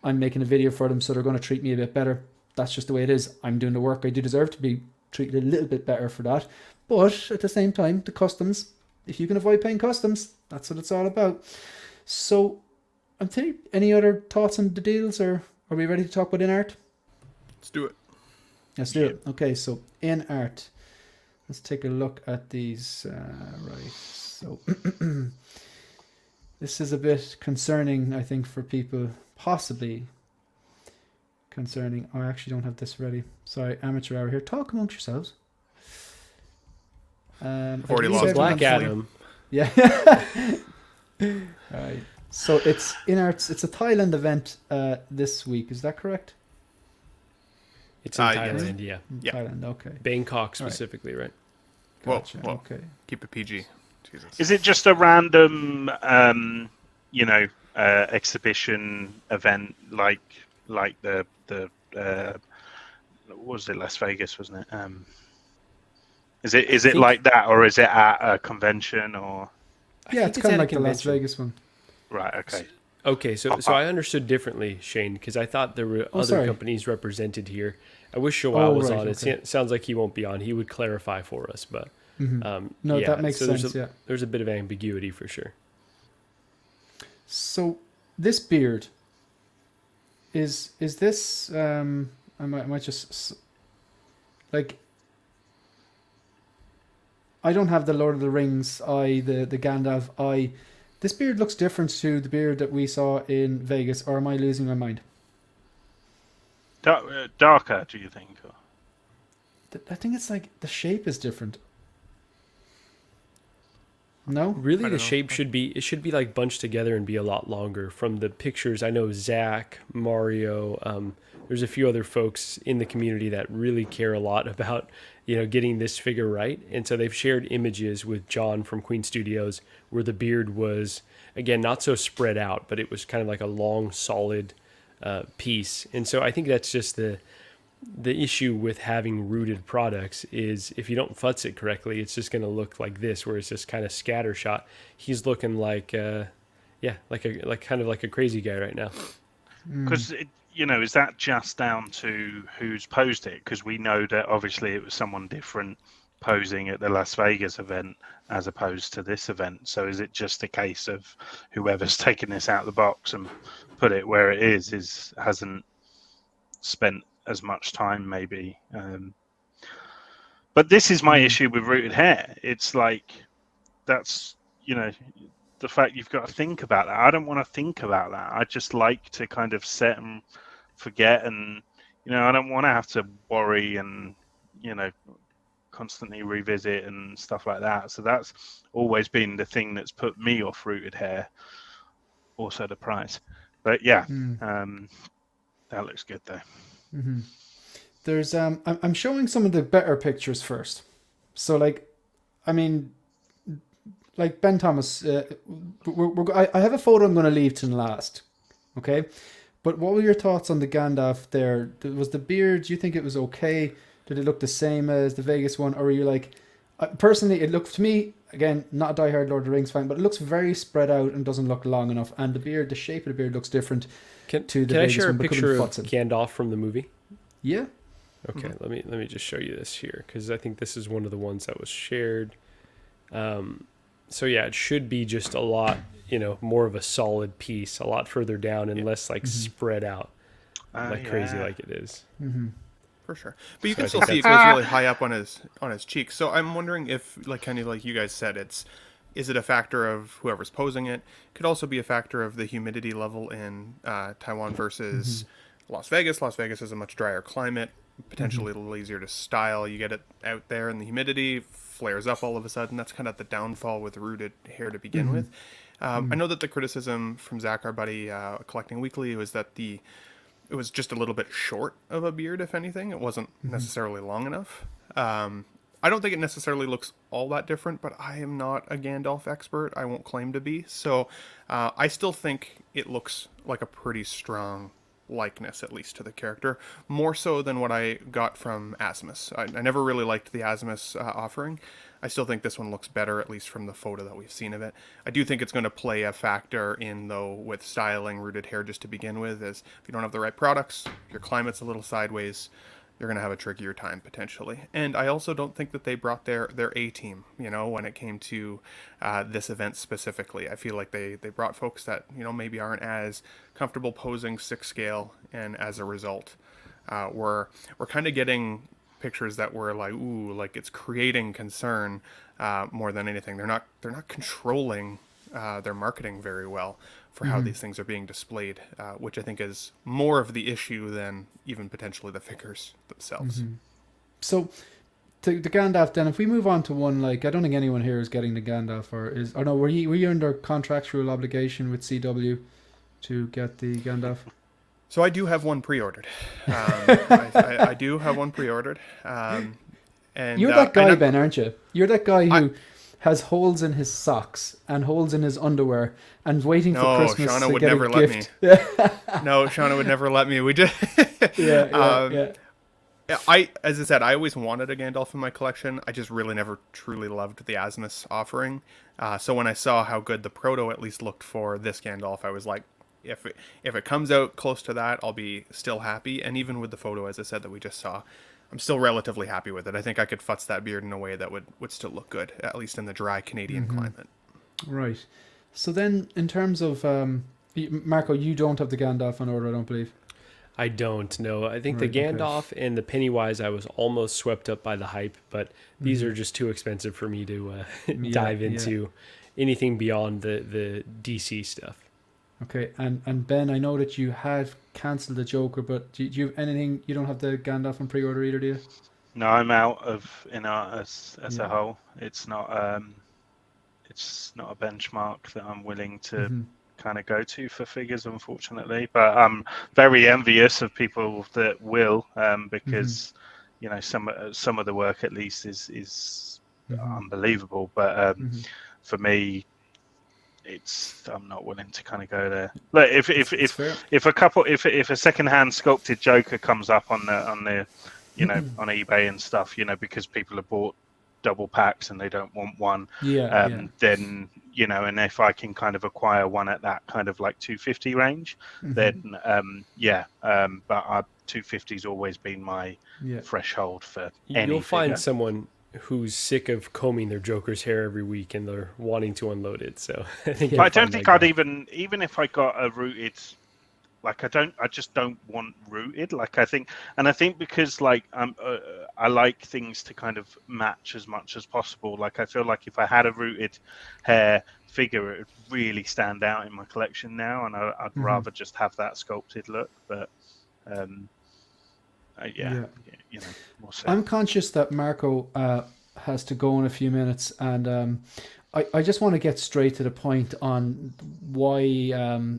Speaker 1: I'm making a video for them, so they're going to treat me a bit better. That's just the way it is. I'm doing the work. I do deserve to be treated a little bit better for that. But at the same time, the customs, if you can avoid paying customs, that's what it's all about. So, I'm thinking, any other thoughts on the deals, or are we ready to talk about INART?
Speaker 3: Let's do it.
Speaker 1: Let's do it. Okay, so INART. Let's take a look at these. Right. So, this is a bit concerning, I think, for people. Possibly concerning. I actually don't have this ready. Sorry, amateur hour here. Talk amongst yourselves.
Speaker 3: I've already lost
Speaker 4: Black Adam.
Speaker 1: Yeah. Alright. So it's INART's. It's a Thailand event this week. Is that correct?
Speaker 4: It's in Thailand, yeah.
Speaker 1: Thailand. Okay.
Speaker 4: Bangkok specifically, right?
Speaker 1: Gotcha.
Speaker 3: Well,
Speaker 1: okay.
Speaker 3: keep it PG. Jesus.
Speaker 2: Is it just a random, exhibition event like the what was it, Las Vegas, wasn't it? Is it like that, or is it at a convention, or?
Speaker 1: Yeah, it's kind of like the Las Vegas one.
Speaker 2: Right. Okay.
Speaker 4: Okay, so I understood differently, Shane, because I thought there were other companies represented here. I wish Joao was on. Okay. It sounds like he won't be on. He would clarify for us, but
Speaker 1: no, that makes sense.
Speaker 4: There's a bit of ambiguity for sure.
Speaker 1: So this beard is this? I might just like. I don't have the Lord of the Rings eye, the Gandalf eye. This beard looks different to the beard that we saw in Vegas, or am I losing my mind?
Speaker 2: Darker, do you think?
Speaker 1: I think it's like the shape is different. No?
Speaker 4: Really, the shape should be like bunched together and be a lot longer. From the pictures, I know Zach, Mario, there's a few other folks in the community that really care a lot about, getting this figure right. And so they've shared images with John from Queen Studios where the beard was, again, not so spread out, but it was kind of like a long, solid piece. And so I think that's just the issue with having rooted products is if you don't futz it correctly, it's just going to look like this, where it's just kind of scattershot. He's looking like, kind of like a crazy guy right now.
Speaker 2: Because is that just down to who's posed it? Because we know that obviously it was someone different posing at the Las Vegas event as opposed to this event. So is it just a case of whoever's taken this out of the box and put it where it hasn't spent as much time maybe? But this is my issue with rooted hair. It's like, that's, the fact you've got to think about that. I don't want to think about that. I just like to kind of set and forget, and I don't want to have to worry and constantly revisit and stuff like that. So that's always been the thing that's put me off rooted hair. Also the price, but yeah, that looks good though.
Speaker 1: Mm-hmm. There's I'm showing some of the better pictures first. So like Ben Thomas, I have a photo I'm going to leave to last. Okay, but what were your thoughts on the Gandalf there? Was the beard, do you think it was okay? Did it look the same as the Vegas one, or were you like, personally, it looked to me, again, not a diehard Lord of the Rings fan, but it looks very spread out and doesn't look long enough, and the shape of the beard looks different to the Vegas one. Can I share a picture of
Speaker 4: Gandalf from the movie?
Speaker 1: Yeah.
Speaker 4: Okay, let me just show you this here, because I think this is one of the ones that was shared. So yeah, it should be just a lot, more of a solid piece, a lot further down and less spread out crazy like it is.
Speaker 1: Mm-hmm.
Speaker 3: For sure, but you can still see it goes really high up on his cheeks. So I'm wondering if, kind of like you guys said, is it a factor of whoever's posing it? Could also be a factor of the humidity level in Taiwan versus Las Vegas. Las Vegas is a much drier climate, potentially a little easier to style. You get it out there, and the humidity flares up all of a sudden. That's kind of the downfall with rooted hair to begin with. I know that the criticism from Zach, our buddy, Collecting Weekly, was that it was just a little bit short of a beard, if anything. It wasn't necessarily long enough. I don't think it necessarily looks all that different, but I am not a Gandalf expert. I won't claim to be. So I still think it looks like a pretty strong likeness, at least to the character, more so than what I got from Asmus. I never really liked the Asmus offering. I still think this one looks better, at least from the photo that we've seen of it. I do think it's going to play a factor in, though, with styling rooted hair just to begin with, is if you don't have the right products, your climate's a little sideways, you're going to have a trickier time potentially. And I also don't think that they brought their A-team, when it came to this event specifically. I feel like they brought folks that, maybe aren't as comfortable posing 6 scale, and as a result, we're kind of getting pictures that were like, ooh, like it's creating concern more than anything. They're not controlling their marketing very well for how these things are being displayed, which I think is more of the issue than even potentially the figures themselves.
Speaker 1: So the Gandalf, then, if we move on to one, like, I don't think anyone here is getting the Gandalf, were you under contractual obligation with CW to get the Gandalf?
Speaker 3: So I do have one pre-ordered. I do have one pre-ordered. And
Speaker 1: you're that guy, Ben, aren't you? You're that guy who has holes in his socks and holes in his underwear and waiting for
Speaker 3: No,
Speaker 1: Christmas
Speaker 3: Shauna
Speaker 1: to
Speaker 3: would
Speaker 1: get
Speaker 3: never
Speaker 1: a
Speaker 3: let
Speaker 1: gift.
Speaker 3: No, Shauna would never let me. We just
Speaker 1: Yeah.
Speaker 3: As I said, I always wanted a Gandalf in my collection. I just really never truly loved the Asmus offering. So when I saw how good the proto at least looked for this Gandalf, I was like, if it comes out close to that, I'll be still happy. And even with the photo, as I said, that we just saw, I'm still relatively happy with it. I think I could futz that beard in a way that would still look good, at least in the dry Canadian climate.
Speaker 1: Right. So then, in terms of Marco, you don't have the Gandalf on order, I don't believe.
Speaker 4: I don't know. I think
Speaker 1: Right,
Speaker 4: the
Speaker 1: okay.
Speaker 4: Gandalf and the Pennywise, I was almost swept up by the hype, but these are just too expensive for me to dive into anything beyond the DC stuff.
Speaker 1: Okay, and Ben, I know that you had cancelled the Joker, but do you have anything? You don't have the Gandalf on pre-order either, do you?
Speaker 2: No, I'm out of INART as
Speaker 1: Yeah.
Speaker 2: a whole. It's not a benchmark that I'm willing to kind of go to for figures, unfortunately. But I'm very envious of people that will, because you know some of the work at least is unbelievable. But for me, I'm not willing to kind of go there. Look,
Speaker 1: It's fair.
Speaker 2: if a second-hand sculpted Joker comes up on the you know on eBay and stuff, you know, because people have bought double packs and they don't want one, then you know, and if I can kind of acquire one at that kind of like 250 range, then but 250's always been my threshold for any
Speaker 4: You'll find
Speaker 2: figure.
Speaker 4: someone who's sick of combing their Joker's hair every week and they're wanting to unload it. So I think
Speaker 2: But I don't think I'd even if I got a rooted, like I just don't want rooted. Like I think because like I like things to kind of match as much as possible. Like I feel like if I had a rooted hair figure, it would really stand out in my collection now, and I'd rather just have that sculpted look. But you know, we'll see.
Speaker 1: I'm conscious that Marco has to go in a few minutes, and I just want to get straight to the point on why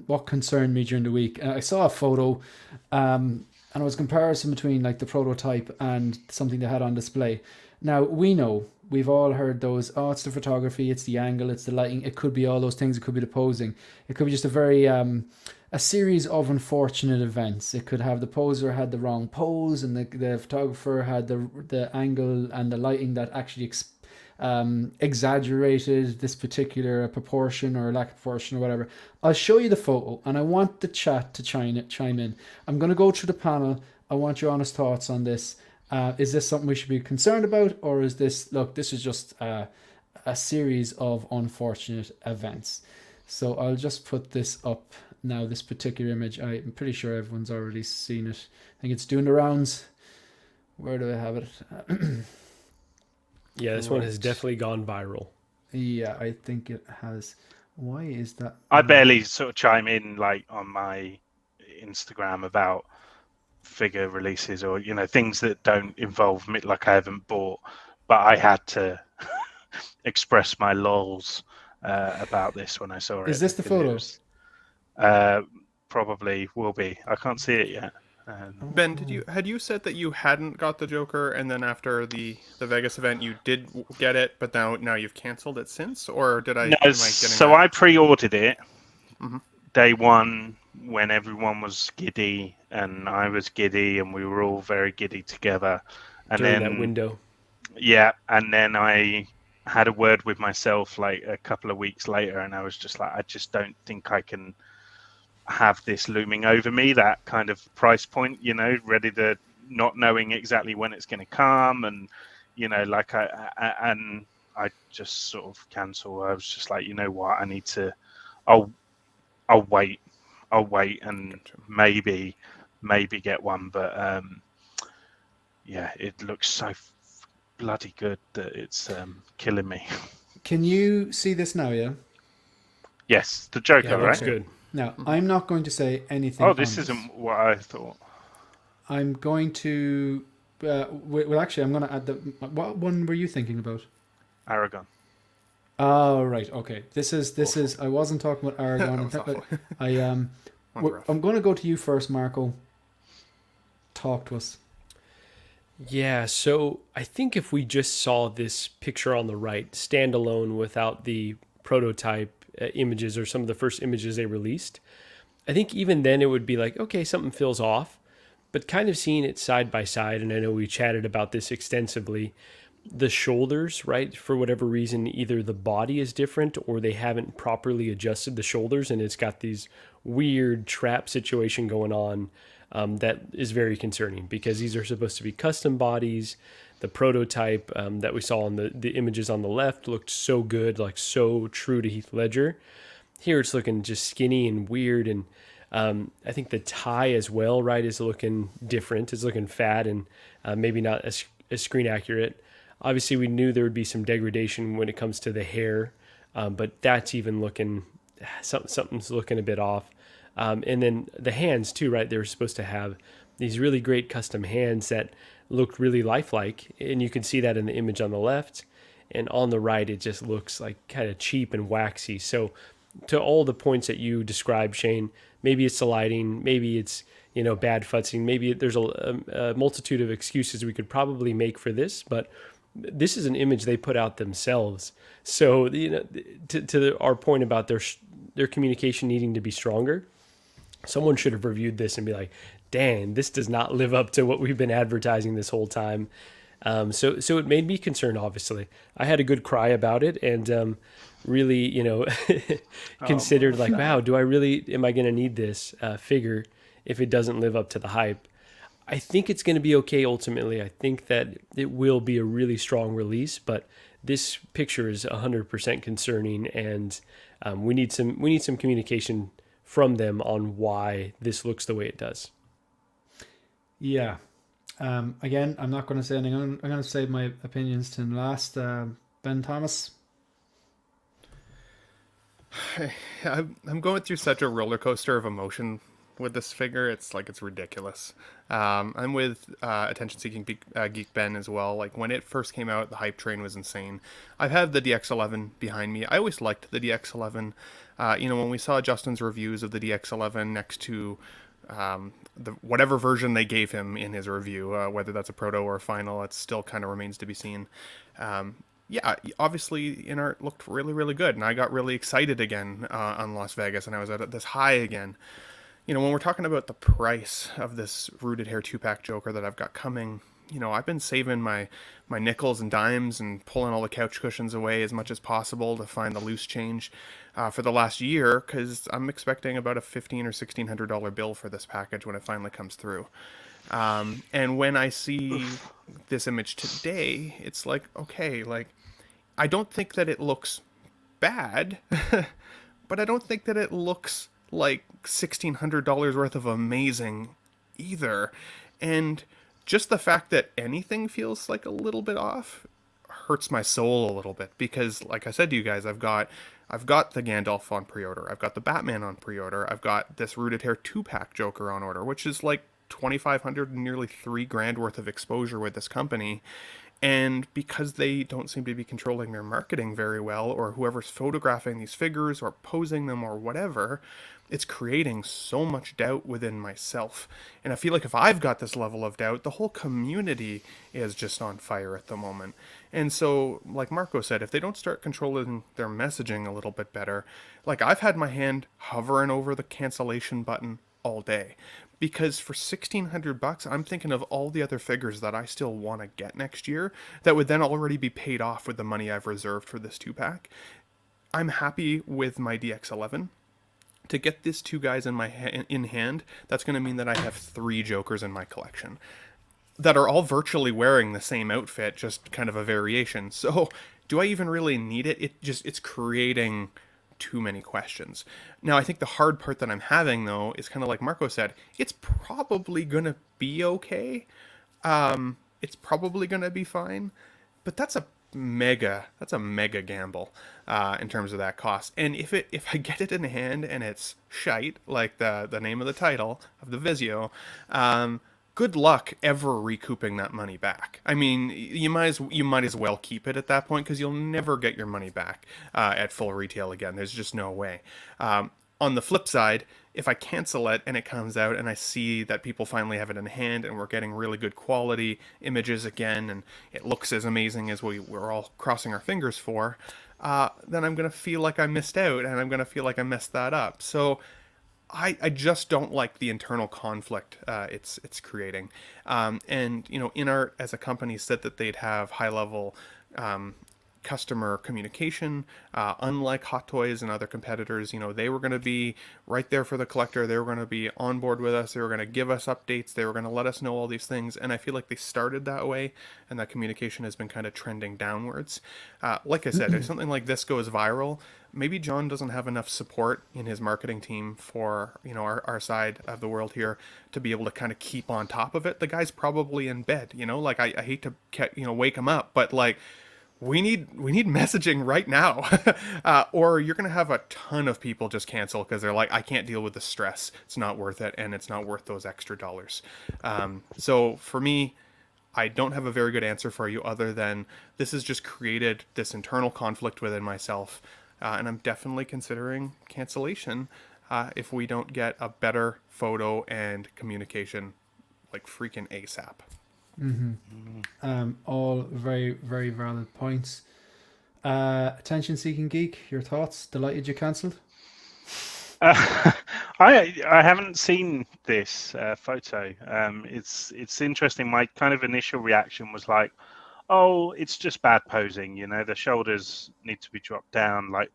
Speaker 1: what concerned me during the week. I saw a photo, and it was a comparison between like the prototype and something they had on display. Now we've all heard those. Oh, it's the photography, it's the angle, it's the lighting. It could be all those things. It could be the posing. It could be just a very a series of unfortunate events. It could have the poser had the wrong pose, and the photographer had the angle and the lighting that actually exaggerated this particular proportion or lack of proportion or whatever. I'll show you the photo, and I want the chat to chime in. I'm going to go through the panel. I want your honest thoughts on this. Is this something we should be concerned about, or is this is just a series of unfortunate events? So I'll just put this up now, this particular image. I'm pretty sure everyone's already seen it. I think it's doing the rounds. Where do I have it?
Speaker 4: Yeah, this one has definitely gone viral.
Speaker 1: Yeah, I think it has. Why is that?
Speaker 2: I barely sort of chime in like on my Instagram about figure releases or, you know, things that don't involve me, like I haven't bought, but I had to express my lols about this when I saw it.
Speaker 1: Is this the photo?
Speaker 2: Probably will be. I can't see it yet.
Speaker 3: Ben, had you said that you hadn't got the Joker, and then after the Vegas event you did get it, but now you've canceled it since, or did I?
Speaker 2: No, so I pre-ordered it day one when everyone was giddy, and I was giddy, and we were all very giddy together. And
Speaker 4: during
Speaker 2: then
Speaker 4: that window,
Speaker 2: and then I had a word with myself like a couple of weeks later, and I was just like, I just don't think I can have this looming over me, that kind of price point, you know, ready to not knowing exactly when it's going to come, and you know, like I just sort of cancel. I was just like, you know what, I need to. I'll wait and maybe get one, but yeah, it looks so bloody good that it's killing me.
Speaker 1: Can you see this now? Yeah.
Speaker 2: Yes, the Joker,
Speaker 4: yeah, it looks
Speaker 2: right?
Speaker 4: good.
Speaker 1: Now, I'm not going to say anything.
Speaker 2: Oh, this isn't what I thought.
Speaker 1: I'm going to. Well, actually, I'm going to add the. What one were you thinking about?
Speaker 2: Aragon.
Speaker 1: Oh, right. Okay. This is. I wasn't talking about Aragon. I'm going to go to you first, Marco. Talk to us.
Speaker 4: Yeah, so I think if we just saw this picture on the right, standalone without the prototype images or some of the first images they released, I think even then it would be like, okay, something feels off. But kind of seeing it side by side, and I know we chatted about this extensively, the shoulders, right? For whatever reason, either the body is different or they haven't properly adjusted the shoulders, and it's got these weird trap situation going on that is very concerning because these are supposed to be custom bodies. The prototype that we saw on the images on the left looked so good, like so true to Heath Ledger. Here it's looking just skinny and weird, and I think the tie as well, right, is looking different. It's looking fat and maybe not as screen accurate. Obviously, we knew there would be some degradation when it comes to the hair, but that's even looking something's looking a bit off. And then the hands too, right? They were supposed to have these really great custom hands that looked really lifelike, and you can see that in the image on the left. And on the right, it just looks like kind of cheap and waxy. So, to all the points that you described, Shane, maybe it's the lighting, maybe it's bad futzing, maybe there's a multitude of excuses we could probably make for this, but this is an image they put out themselves. So to our point about their communication needing to be stronger, someone should have reviewed this and be like, "Dang, this does not live up to what we've been advertising this whole time." So it made me concerned. Obviously, I had a good cry about it, and really, considered like, wow, am I going to need this figure if it doesn't live up to the hype? I think it's going to be okay ultimately. I think that it will be a really strong release, but this picture is 100% concerning, and we need some communication from them on why this looks the way it does.
Speaker 1: Yeah. Again, I'm not going to say anything. I'm going to save my opinions to last. Ben Thomas.
Speaker 3: I'm going through such a roller coaster of emotion with this figure. It's ridiculous. I'm with attention seeking geek Ben as well. Like, when it first came out, the hype train was insane. I've had the DX11 behind me. I always liked the DX11. When we saw Justin's reviews of the DX11 next to whatever version they gave him in his review, whether that's a proto or a final, it still kind of remains to be seen. Yeah, obviously INART looked really, really good, and I got really excited again on Las Vegas, and I was at this high again. When we're talking about the price of this rooted hair 2-pack Joker that I've got coming, I've been saving my nickels and dimes and pulling all the couch cushions away as much as possible to find the loose change for the last year, because I'm expecting about a $1,500 or $1,600 bill for this package when it finally comes through. And when I see this image today, it's like, okay, like, I don't think that it looks bad, but I don't think that it looks like $1,600 worth of amazing either. And just the fact that anything feels like a little bit off hurts my soul a little bit, because like I said to you guys, I've got the Gandalf on pre-order, I've got the Batman on pre-order, I've got this rooted hair 2-pack Joker on order, which is like $2,500 and nearly $3,000 worth of exposure with this company. And because they don't seem to be controlling their marketing very well, or whoever's photographing these figures or posing them or whatever, it's creating so much doubt within myself. And I feel like if I've got this level of doubt, the whole community is just on fire at the moment. And so, like Marco said, if they don't start controlling their messaging a little bit better, like, I've had my hand hovering over the cancellation button all day, because for $1,600, I'm thinking of all the other figures that I still want to get next year that would then already be paid off with the money I've reserved for this 2-pack. I'm happy with my DX11. To get this 2 guys in hand, that's going to mean that I have 3 Jokers in my collection that are all virtually wearing the same outfit, just kind of a variation. So do I even really need it? It's creating too many questions. Now, I think the hard part that I'm having, though, is kind of like Marco said, it's probably going to be okay. It's probably going to be fine, but that's a mega gamble in terms of that cost. And if I get it in hand and it's shite, like the name of the title of the Vizio, good luck ever recouping that money back. I mean, you might as well keep it at that point, because you'll never get your money back at full retail again. There's just no way. On the flip side, if I cancel it and it comes out and I see that people finally have it in hand and we're getting really good quality images again and it looks as amazing as we're all crossing our fingers for, then I'm going to feel like I missed out and I'm going to feel like I messed that up. So I just don't like the internal conflict it's creating. And, you know, INART as a company said that they'd have high level customer communication. Unlike Hot Toys and other competitors, you know, they were going to be right there for the collector. They were going to be on board with us. They were going to give us updates. They were going to let us know all these things. And I feel like they started that way, and that communication has been kind of trending downwards. Like I said, if something like this goes viral, maybe John doesn't have enough support in his marketing team for, you know, our side of the world here to be able to kind of keep on top of it. The guy's probably in bed, you know, like I hate to, you know, wake him up, but like, we need messaging right now, or you're gonna have a ton of people just cancel because they're like, I can't deal with the stress. It's not worth it, and it's not worth those extra dollars. So for me, I don't have a very good answer for you other than this has just created this internal conflict within myself, and I'm definitely considering cancellation if we don't get a better photo and communication like freaking ASAP.
Speaker 1: All very, very valid points. Attention seeking geek, your thoughts? Delighted you cancelled?
Speaker 2: I haven't seen this photo. It's interesting. My kind of initial reaction was like, oh, it's just bad posing. You know, the shoulders need to be dropped down, like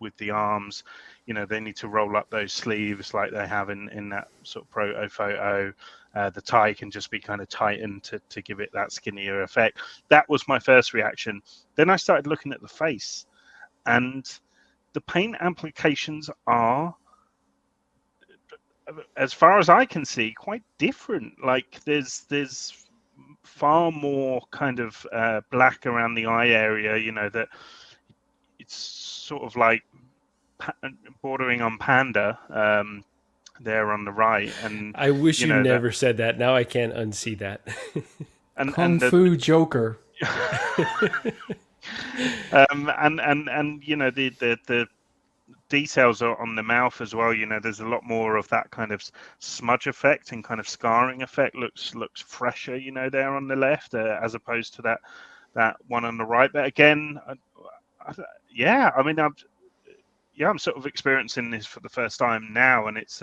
Speaker 2: with the arms. You know, they need to roll up those sleeves like they have in that sort of proto photo. The tie can just be kind of tightened to give it that skinnier effect. That was my first reaction. Then I started looking at the face, and the paint applications are, as far as I can see, quite different. Like there's far more kind of black around the eye area. You know, that it's sort of like bordering on panda. There on the right, and
Speaker 4: I wish you
Speaker 2: know,
Speaker 4: never said that. Now I can't unsee that.
Speaker 1: Kung Fu Joker.
Speaker 2: And you know, the details are on the mouth as well. You know, there's a lot more of that kind of smudge effect and kind of scarring effect. Looks fresher, you know, there on the left as opposed to that one on the right. But again, yeah, I mean, I'm sort of experiencing this for the first time now, and it's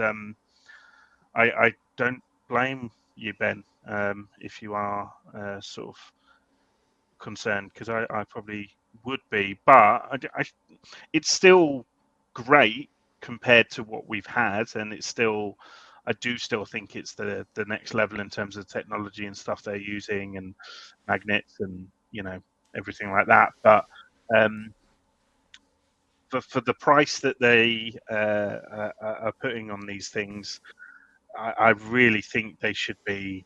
Speaker 2: I don't blame you, Ben, if you are sort of concerned, because I probably would be, but it's still great compared to what we've had, and it's still, I do still think it's the next level in terms of technology and stuff they're using and magnets and, you know, everything like that. But for the price that they are putting on these things, I really think they should be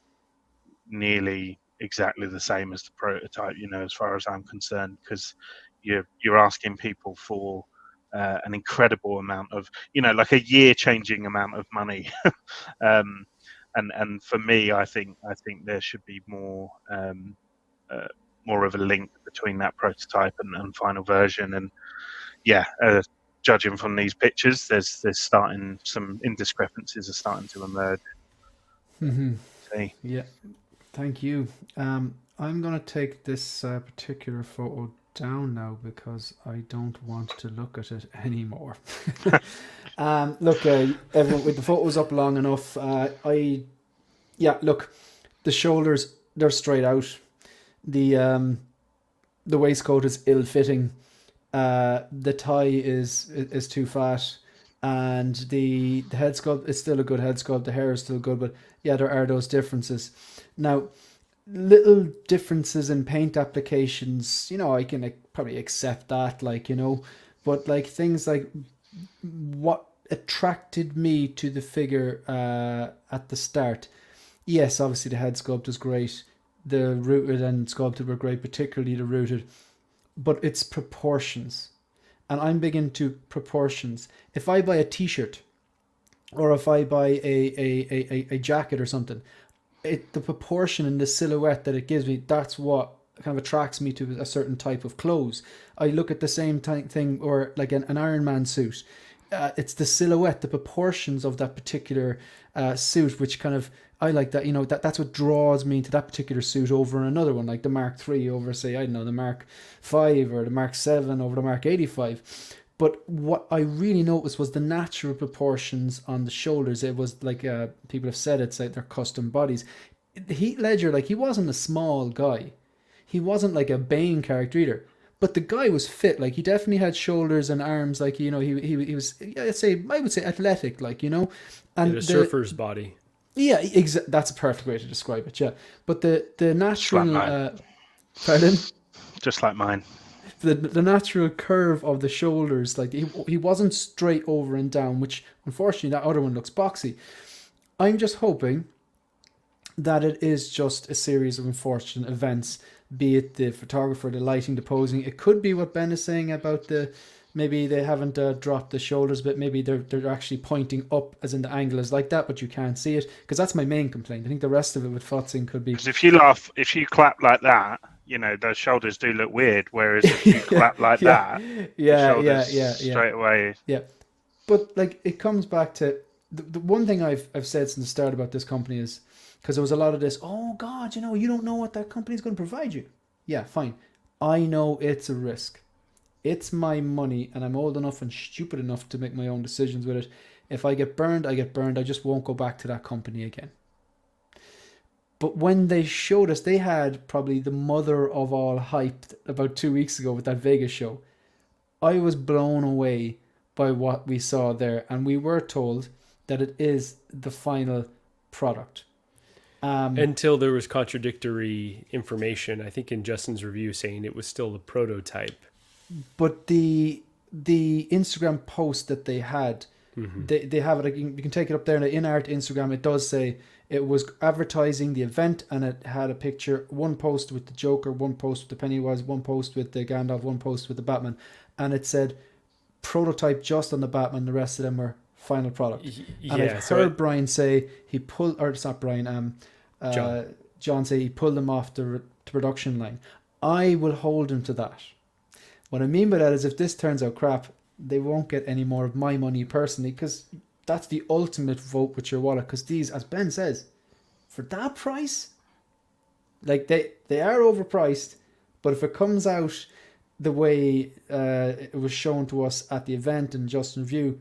Speaker 2: nearly exactly the same as the prototype, you know, as far as I'm concerned, because you're asking people for an incredible amount of, you know, like a year-changing amount of money. And for me, I think there should be more of a link between that prototype and final version. And yeah, judging from these pictures, there's starting, some indiscrepancies are starting to emerge. See?
Speaker 1: Yeah, thank you. I'm going to take this particular photo down now because I don't want to look at it anymore. Look, everyone, with the photos up long enough, look, the shoulders, they're straight out. The waistcoat is ill-fitting. The tie is too fat, and the head sculpt is still a good head sculpt. The hair is still good, but yeah, there are those differences. Now, little differences in paint applications, you know, I can probably accept that, like, you know, but like things like what attracted me to the figure at the start, yes, obviously the head sculpt is great. The rooted and sculpted were great, particularly the rooted. But it's proportions, and I'm big into proportions. If I buy a t-shirt or if I buy a jacket or something, the proportion and the silhouette that it gives me, that's what kind of attracts me to a certain type of clothes. I look at the same thing, or like an Iron Man suit. it's the silhouette, the proportions of that particular suit, which kind of, I like that, that's what draws me to that particular suit over another one, like the Mark III over, say, I don't know, the Mark V or the Mark 7 over the Mark 85. But what I really noticed was the natural proportions on the shoulders. It was like, people have said it's like their custom bodies. Heath Ledger, like, he wasn't a small guy. He wasn't like a Bane character either. But the guy was fit. Like, he definitely had shoulders and arms. Like, he was, I would say athletic, like, and
Speaker 4: a surfer's body.
Speaker 1: Yeah, that's a perfect way to describe it. Yeah, but the natural,
Speaker 2: mine.
Speaker 1: Pardon,
Speaker 2: Just like mine.
Speaker 1: the natural curve of the shoulders, like he wasn't straight over and down, which unfortunately that other one looks boxy. I'm just hoping that it is just a series of unfortunate events, be it the photographer, the lighting, the posing. It could be what Ben is saying about maybe they haven't dropped the shoulders, but maybe they're actually pointing up, as in the angle is like that, but you can't see it. Because that's my main complaint. I think the rest of it with Fotzing could be...
Speaker 2: Because if you clap like that, those shoulders do look weird. Whereas if you clap like that, straight away.
Speaker 1: Yeah, but like it comes back to the one thing I've said since the start about this company is, because there was a lot of this, oh God, you don't know what that company's going to provide you. Yeah, fine. I know it's a risk. It's my money, and I'm old enough and stupid enough to make my own decisions with it. If I get burned, I get burned. I just won't go back to that company again. But when they showed us, they had probably the mother of all hype about 2 weeks ago with that Vegas show. I was blown away by what we saw there, and we were told that it is the final product.
Speaker 4: Until there was contradictory information, I think in Justin's review, saying it was still the prototype.
Speaker 1: But the Instagram post that they had, they have it. You can take it up there in the INART Instagram. It does say it was advertising the event, and it had a picture, one post with the Joker, one post with the Pennywise, one post with the Gandalf, one post with the Batman, and it said prototype just on the Batman. The rest of them were final product. And I've heard Brian say he pulled, or it's not Brian, John say he pulled them off the production line. I will hold him to that. What I mean by that is, if this turns out crap, they won't get any more of my money personally, because that's the ultimate vote with your wallet. Because these, as Ben says, for that price, like they are overpriced, but if it comes out the way it was shown to us at the event and Just Review,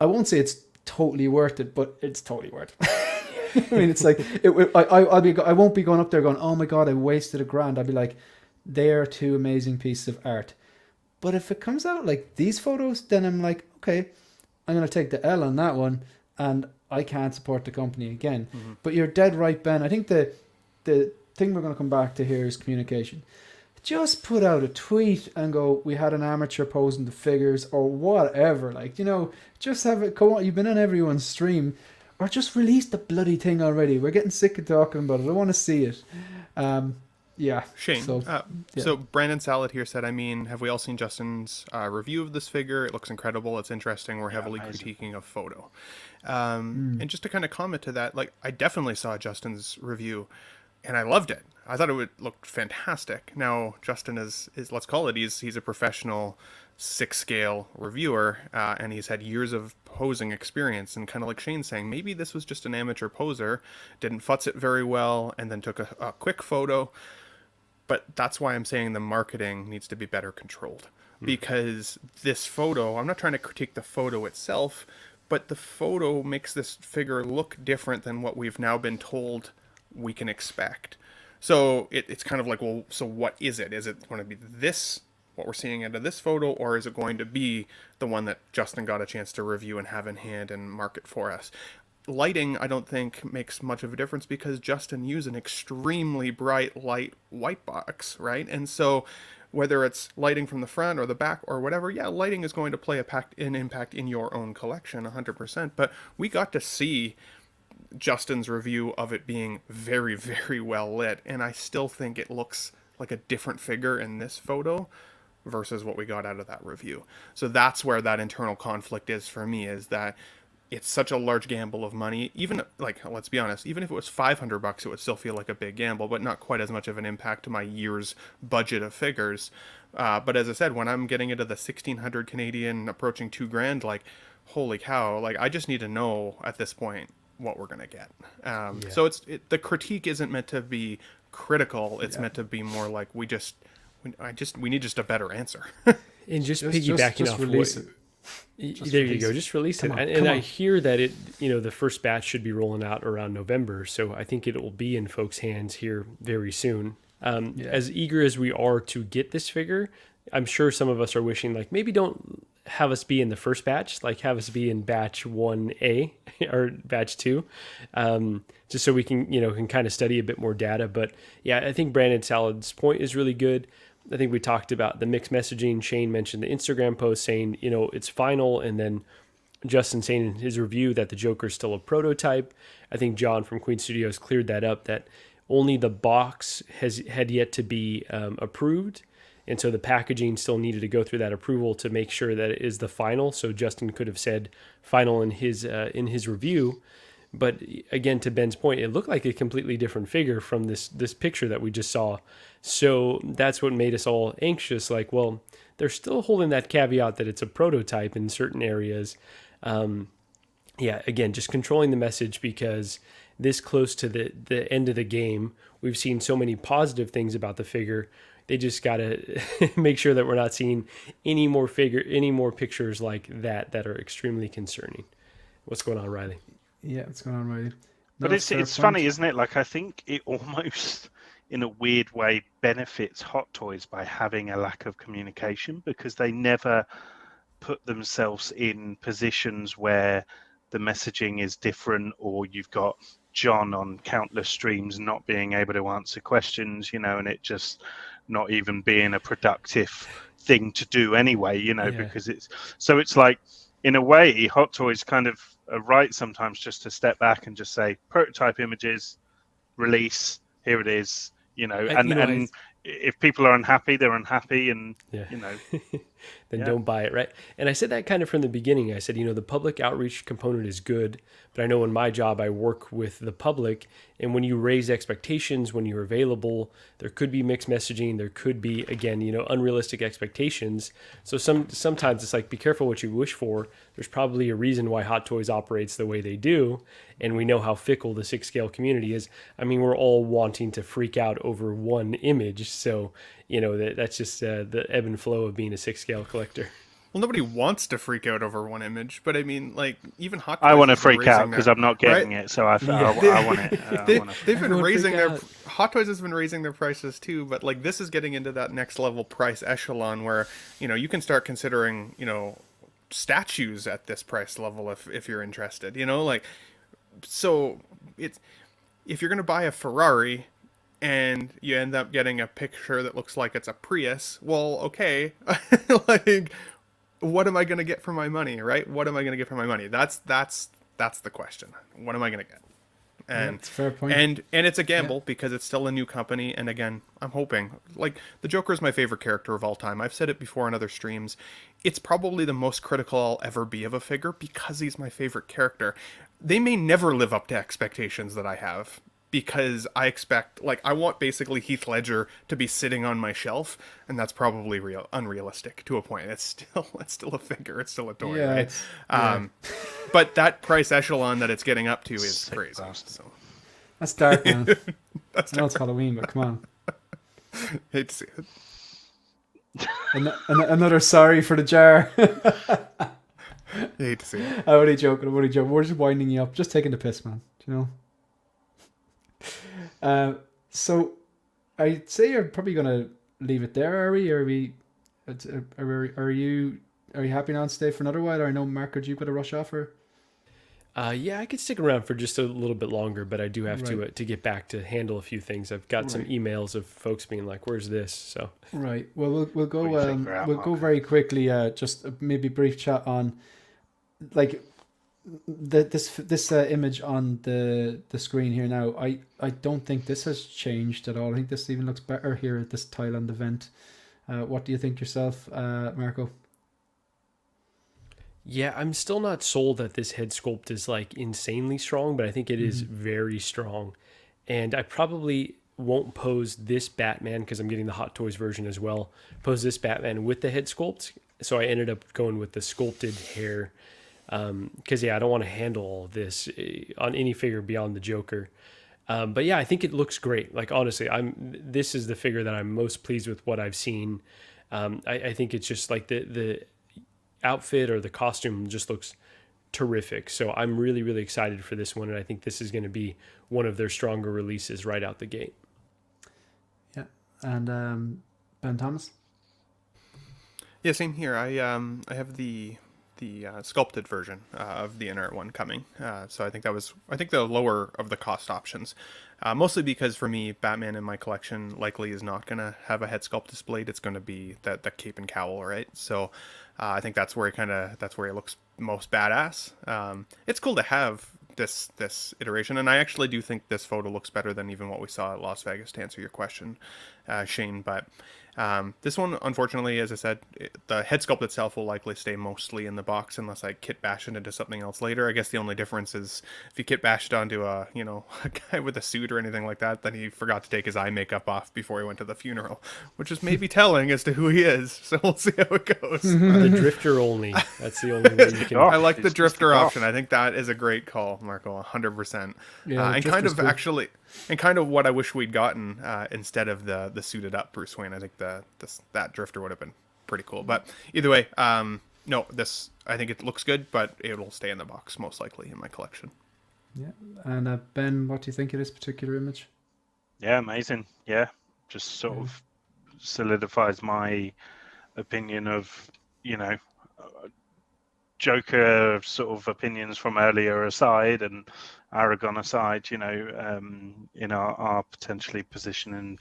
Speaker 1: I won't say it's totally worth it, but it's totally worth it. I mean, it's like I won't be going up there going, oh my God, I wasted $1,000. I'll be like, they are two amazing pieces of art. But if it comes out like these photos, then I'm like, okay, I'm going to take the L on that one, and I can't support the company again. Mm-hmm. But you're dead right, Ben. I think the thing we're going to come back to here is communication. Just put out a tweet and go, we had an amateur posing the figures, or whatever. Like, just have it, come on, you've been on everyone's stream, or just release the bloody thing already. We're getting sick of talking about it. I want to see it. Yeah.
Speaker 3: Shane. So Brandon Salad here said, have we all seen Justin's review of this figure? It looks incredible. It's interesting. We're heavily critiquing a photo. And just to kind of comment to that, like, I definitely saw Justin's review and I loved it. I thought it looked fantastic. Now, Justin is let's call it, he's a professional 6-scale reviewer, and he's had years of posing experience, and kind of like Shane's saying, maybe this was just an amateur poser, didn't futz it very well, and then took a quick photo. But that's why I'm saying the marketing needs to be better controlled. Because this photo, I'm not trying to critique the photo itself, but the photo makes this figure look different than what we've now been told we can expect. So it's kind of like, well, so what is it? Is it going to be this, what we're seeing out of this photo, or is it going to be the one that Justin got a chance to review and have in hand and market for us? Lighting, I don't think, makes much of a difference, because Justin used an extremely bright light white box, right? And so whether it's lighting from the front or the back or whatever, yeah, lighting is going to play an impact in your own collection 100%. But we got to see Justin's review of it being very, very well lit, and I still think it looks like a different figure in this photo versus what we got out of that review. So that's where that internal conflict is for me, is that it's such a large gamble of money. Even, like, let's be honest, even if it was $500, it would still feel like a big gamble, but not quite as much of an impact to my year's budget of figures. But as I said, when I'm getting into the 1,600 Canadian, approaching $2,000, like, holy cow! Like, I just need to know at this point what we're gonna get. So the critique isn't meant to be critical. It's meant to be more like we need just a better answer.
Speaker 4: And just piggybacking off
Speaker 1: release
Speaker 4: what,
Speaker 1: it.
Speaker 4: there you go. Just release it.
Speaker 1: on,
Speaker 4: And
Speaker 1: come
Speaker 4: I
Speaker 1: on.
Speaker 4: hear that the first batch should be rolling out around November. So I think it will be in folks' hands here very soon. As eager as we are to get this figure, I'm sure some of us are wishing, like, maybe don't have us be in the first batch, like have us be in batch 1A or batch 2, just so we can kind of study a bit more data. But yeah, I think Brandon Salad's point is really good. I think we talked about the mixed messaging. Shane mentioned the Instagram post saying, it's final, and then Justin saying in his review that the Joker is still a prototype. I think John from Queen Studios cleared that up, that only the box had yet to be approved. And so the packaging still needed to go through that approval to make sure that it is the final. So Justin could have said final in his review. But again, to Ben's point, it looked like a completely different figure from this picture that we just saw. So that's what made us all anxious. Like, well, they're still holding that caveat that it's a prototype in certain areas. Again, just controlling the message, because this close to the end of the game, we've seen so many positive things about the figure. They just got to make sure that we're not seeing any more pictures like that are extremely concerning. What's going on, Riley?
Speaker 1: Yeah, what's going on, Riley?
Speaker 2: But it's funny, isn't it? Like, I think it almost, in a weird way, benefits Hot Toys by having a lack of communication, because they never put themselves in positions where the messaging is different, or you've got John on countless streams not being able to answer questions, and it just not even being a productive thing to do anyway, because it's like, in a way, Hot Toys kind of are right sometimes just to step back and just say, prototype images, release, here it is, and if people are unhappy, they're unhappy, and
Speaker 4: then don't buy it, right? And I said that kind of from the beginning. I said, the public outreach component is good, but I know in my job I work with the public, and when you raise expectations, when you're available, there could be mixed messaging, there could be, again, unrealistic expectations. So sometimes it's like, be careful what you wish for. There's probably a reason why Hot Toys operates the way they do, and we know how fickle the 6-scale community is. I mean, we're all wanting to freak out over one image, so that's just the ebb and flow of being a 6-scale collector.
Speaker 3: Well, nobody wants to freak out over one image, but I mean, like, even Hot Toys
Speaker 2: I want to
Speaker 3: has been
Speaker 2: freak out
Speaker 3: raising
Speaker 2: because
Speaker 3: their-
Speaker 2: I'm not getting
Speaker 3: right?
Speaker 2: it, so I want it.
Speaker 3: They've been
Speaker 4: Everyone
Speaker 3: raising
Speaker 4: freak
Speaker 3: their
Speaker 4: out.
Speaker 3: Hot Toys has been raising their prices too, but like this is getting into that next level price echelon where you can start considering statues at this price level if you're interested. So it's, if you're gonna buy a Ferrari and you end up getting a picture that looks like it's a Prius, well, okay, like, what am I gonna get for my money, right? What am I gonna get for my money? That's the question. What am I gonna get? And
Speaker 1: that's a fair point.
Speaker 3: And it's a gamble because it's still a new company. And again, I'm hoping, like, the Joker is my favorite character of all time. I've said it before on other streams. It's probably the most critical I'll ever be of a figure because he's my favorite character. They may never live up to expectations that I have, because I expect, like, I want basically Heath Ledger to be sitting on my shelf, and that's probably unrealistic to a point. It's still a figure, it's still a toy,
Speaker 1: Yeah,
Speaker 3: right? But that price echelon that it's getting up to is
Speaker 2: Sick
Speaker 3: crazy.
Speaker 2: bastard.
Speaker 3: So
Speaker 1: That's dark, man. I know it's Halloween, but come on.
Speaker 3: hate to see it.
Speaker 1: Another sorry for the jar.
Speaker 3: Hate to see it.
Speaker 1: I'm only joking. We're just winding you up. Just taking the piss, man. Do you know? So I'd say you're probably gonna leave it there. Are you happy now to stay for another while? Or I know, Mark, you've got to rush off, or
Speaker 4: Yeah, I could stick around for just a little bit longer, but I do have
Speaker 1: Right.
Speaker 4: to get back to handle a few things. I've got some
Speaker 1: Right.
Speaker 4: emails of folks being like, "Where's this?" So
Speaker 1: right. Well, we'll go.
Speaker 2: What do you think we're at,
Speaker 1: We'll go
Speaker 2: Mark?
Speaker 1: very quickly. Just maybe brief chat on, like, this image on the screen here now. I don't think this has changed at all. I think this even looks better here at this Thailand event. What do you think yourself, Marco?
Speaker 4: yeah, I'm still not sold that this head sculpt is like insanely strong, but I think it is
Speaker 1: Mm-hmm.
Speaker 4: very strong. And I probably won't pose this Batman, because I'm getting the Hot Toys version as well, pose this Batman with the head sculpt. So I ended up going with the sculpted hair. Because I don't want to handle all of this on any figure beyond the Joker. But yeah, I think it looks great. Like, honestly, this is the figure that I'm most pleased with what I've seen. I think it's just like the outfit or the costume just looks terrific. So I'm really, really excited for this one. And I think this is going to be one of their stronger releases right out the gate.
Speaker 1: Yeah. And Ben Thomas?
Speaker 3: Yeah, same here. I have the sculpted version of the INART one coming. So I think the lower of the cost options, mostly because for me, Batman in my collection likely is not going to have a head sculpt displayed. It's going to be the cape and cowl, right? So I think that's where he looks most badass. It's cool to have this iteration, and I actually do think this photo looks better than even what we saw at Las Vegas, to answer your question, Shane. But this one, unfortunately, as I said, the head sculpt itself will likely stay mostly in the box unless I kit bash it into something else later. I guess the only difference is if you kit bash it onto a guy with a suit or anything like that, then he forgot to take his eye makeup off before he went to the funeral, which is maybe telling as to who he is. So we'll see how it goes.
Speaker 4: The Drifter only. That's the only way you can.
Speaker 3: I like the Drifter option. I think that is a great call, Marco, 100%.
Speaker 1: Yeah,
Speaker 3: and kind of cool. Actually, and kind of what I wish we'd gotten instead of the suited up Bruce Wayne. I think that Drifter would have been pretty cool. But either way, no, this, I think it looks good, but it'll stay in the box most likely in my collection.
Speaker 1: Yeah. And Ben, what do you think of this particular image?
Speaker 2: Yeah, amazing. Yeah, just sort of solidifies my opinion of, Joker sort of opinions from earlier aside, and Aragon aside, are potentially positioning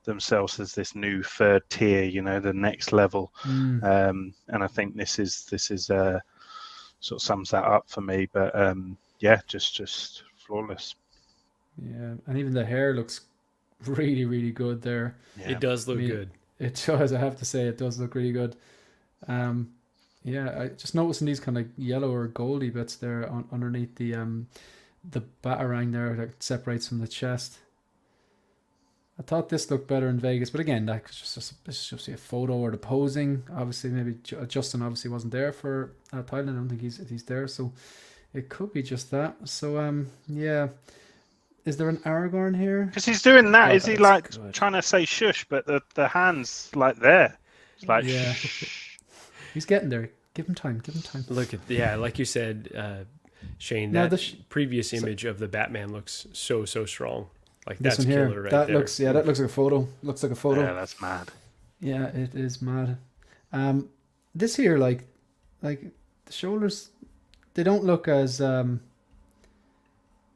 Speaker 2: themselves as this new third tier, the next level. And I think this is sort of sums that up for me. But just flawless.
Speaker 1: Yeah, and even the hair looks really, really good there.
Speaker 2: Yeah.
Speaker 4: It does look good.
Speaker 1: It does. I have to say, it does look really good. Yeah, I just noticing these kind of yellow or goldy bits there underneath the batarang there that separates from the chest. I thought this looked better in Vegas, but again, that's just a photo or the posing. Obviously, maybe Justin obviously wasn't there for Thailand. I don't think he's there, so it could be just that. So yeah, is there an Aragorn here?
Speaker 2: Because he's doing that.
Speaker 1: Oh,
Speaker 2: Is he
Speaker 1: that's
Speaker 2: like
Speaker 1: good.
Speaker 2: trying to say shush, but the hands like there? It's like
Speaker 1: Yeah. He's getting there. Give him time.
Speaker 4: Look at like you said, Shane.
Speaker 1: Now
Speaker 4: That previous image of the Batman looks so strong. Like
Speaker 1: This
Speaker 4: that's
Speaker 1: one here,
Speaker 4: killer right
Speaker 1: that
Speaker 4: there.
Speaker 1: looks that looks like a photo. Looks like a photo.
Speaker 2: Yeah, that's mad.
Speaker 1: Yeah, it is mad. This here, like the shoulders, they don't look as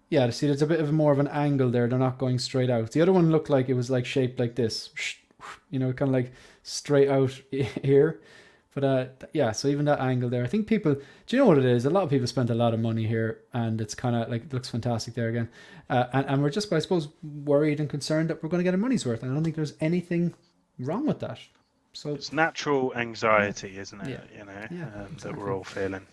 Speaker 1: yeah. See, there's a bit of more of an angle there. They're not going straight out. The other one looked like it was like shaped like this, kind of like straight out here. But yeah, so even that angle there, I think people, do you know what it is? A lot of people spent a lot of money here, and it's kind of like, it looks fantastic there again. And we're just, I suppose, worried and concerned that we're going to get our money's worth. And I don't think there's anything wrong with that. So
Speaker 2: It's natural anxiety, isn't it?
Speaker 1: Yeah,
Speaker 2: That
Speaker 1: exactly.
Speaker 2: we're all feeling.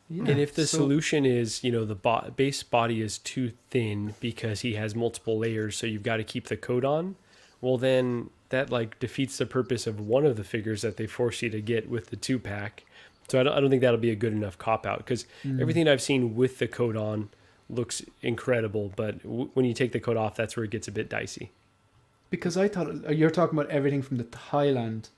Speaker 1: yeah.
Speaker 4: And if the
Speaker 1: So-
Speaker 4: solution is, the base body is too thin because he has multiple layers, so you've got to keep the coat on, well then that like defeats the purpose of one of the figures that they force you to get with the 2-pack. So I don't think that'll be a good enough cop out, because everything I've seen with the coat on looks incredible, but when you take the coat off, that's where it gets a bit dicey.
Speaker 1: Because I thought you're talking about everything from the Thailand.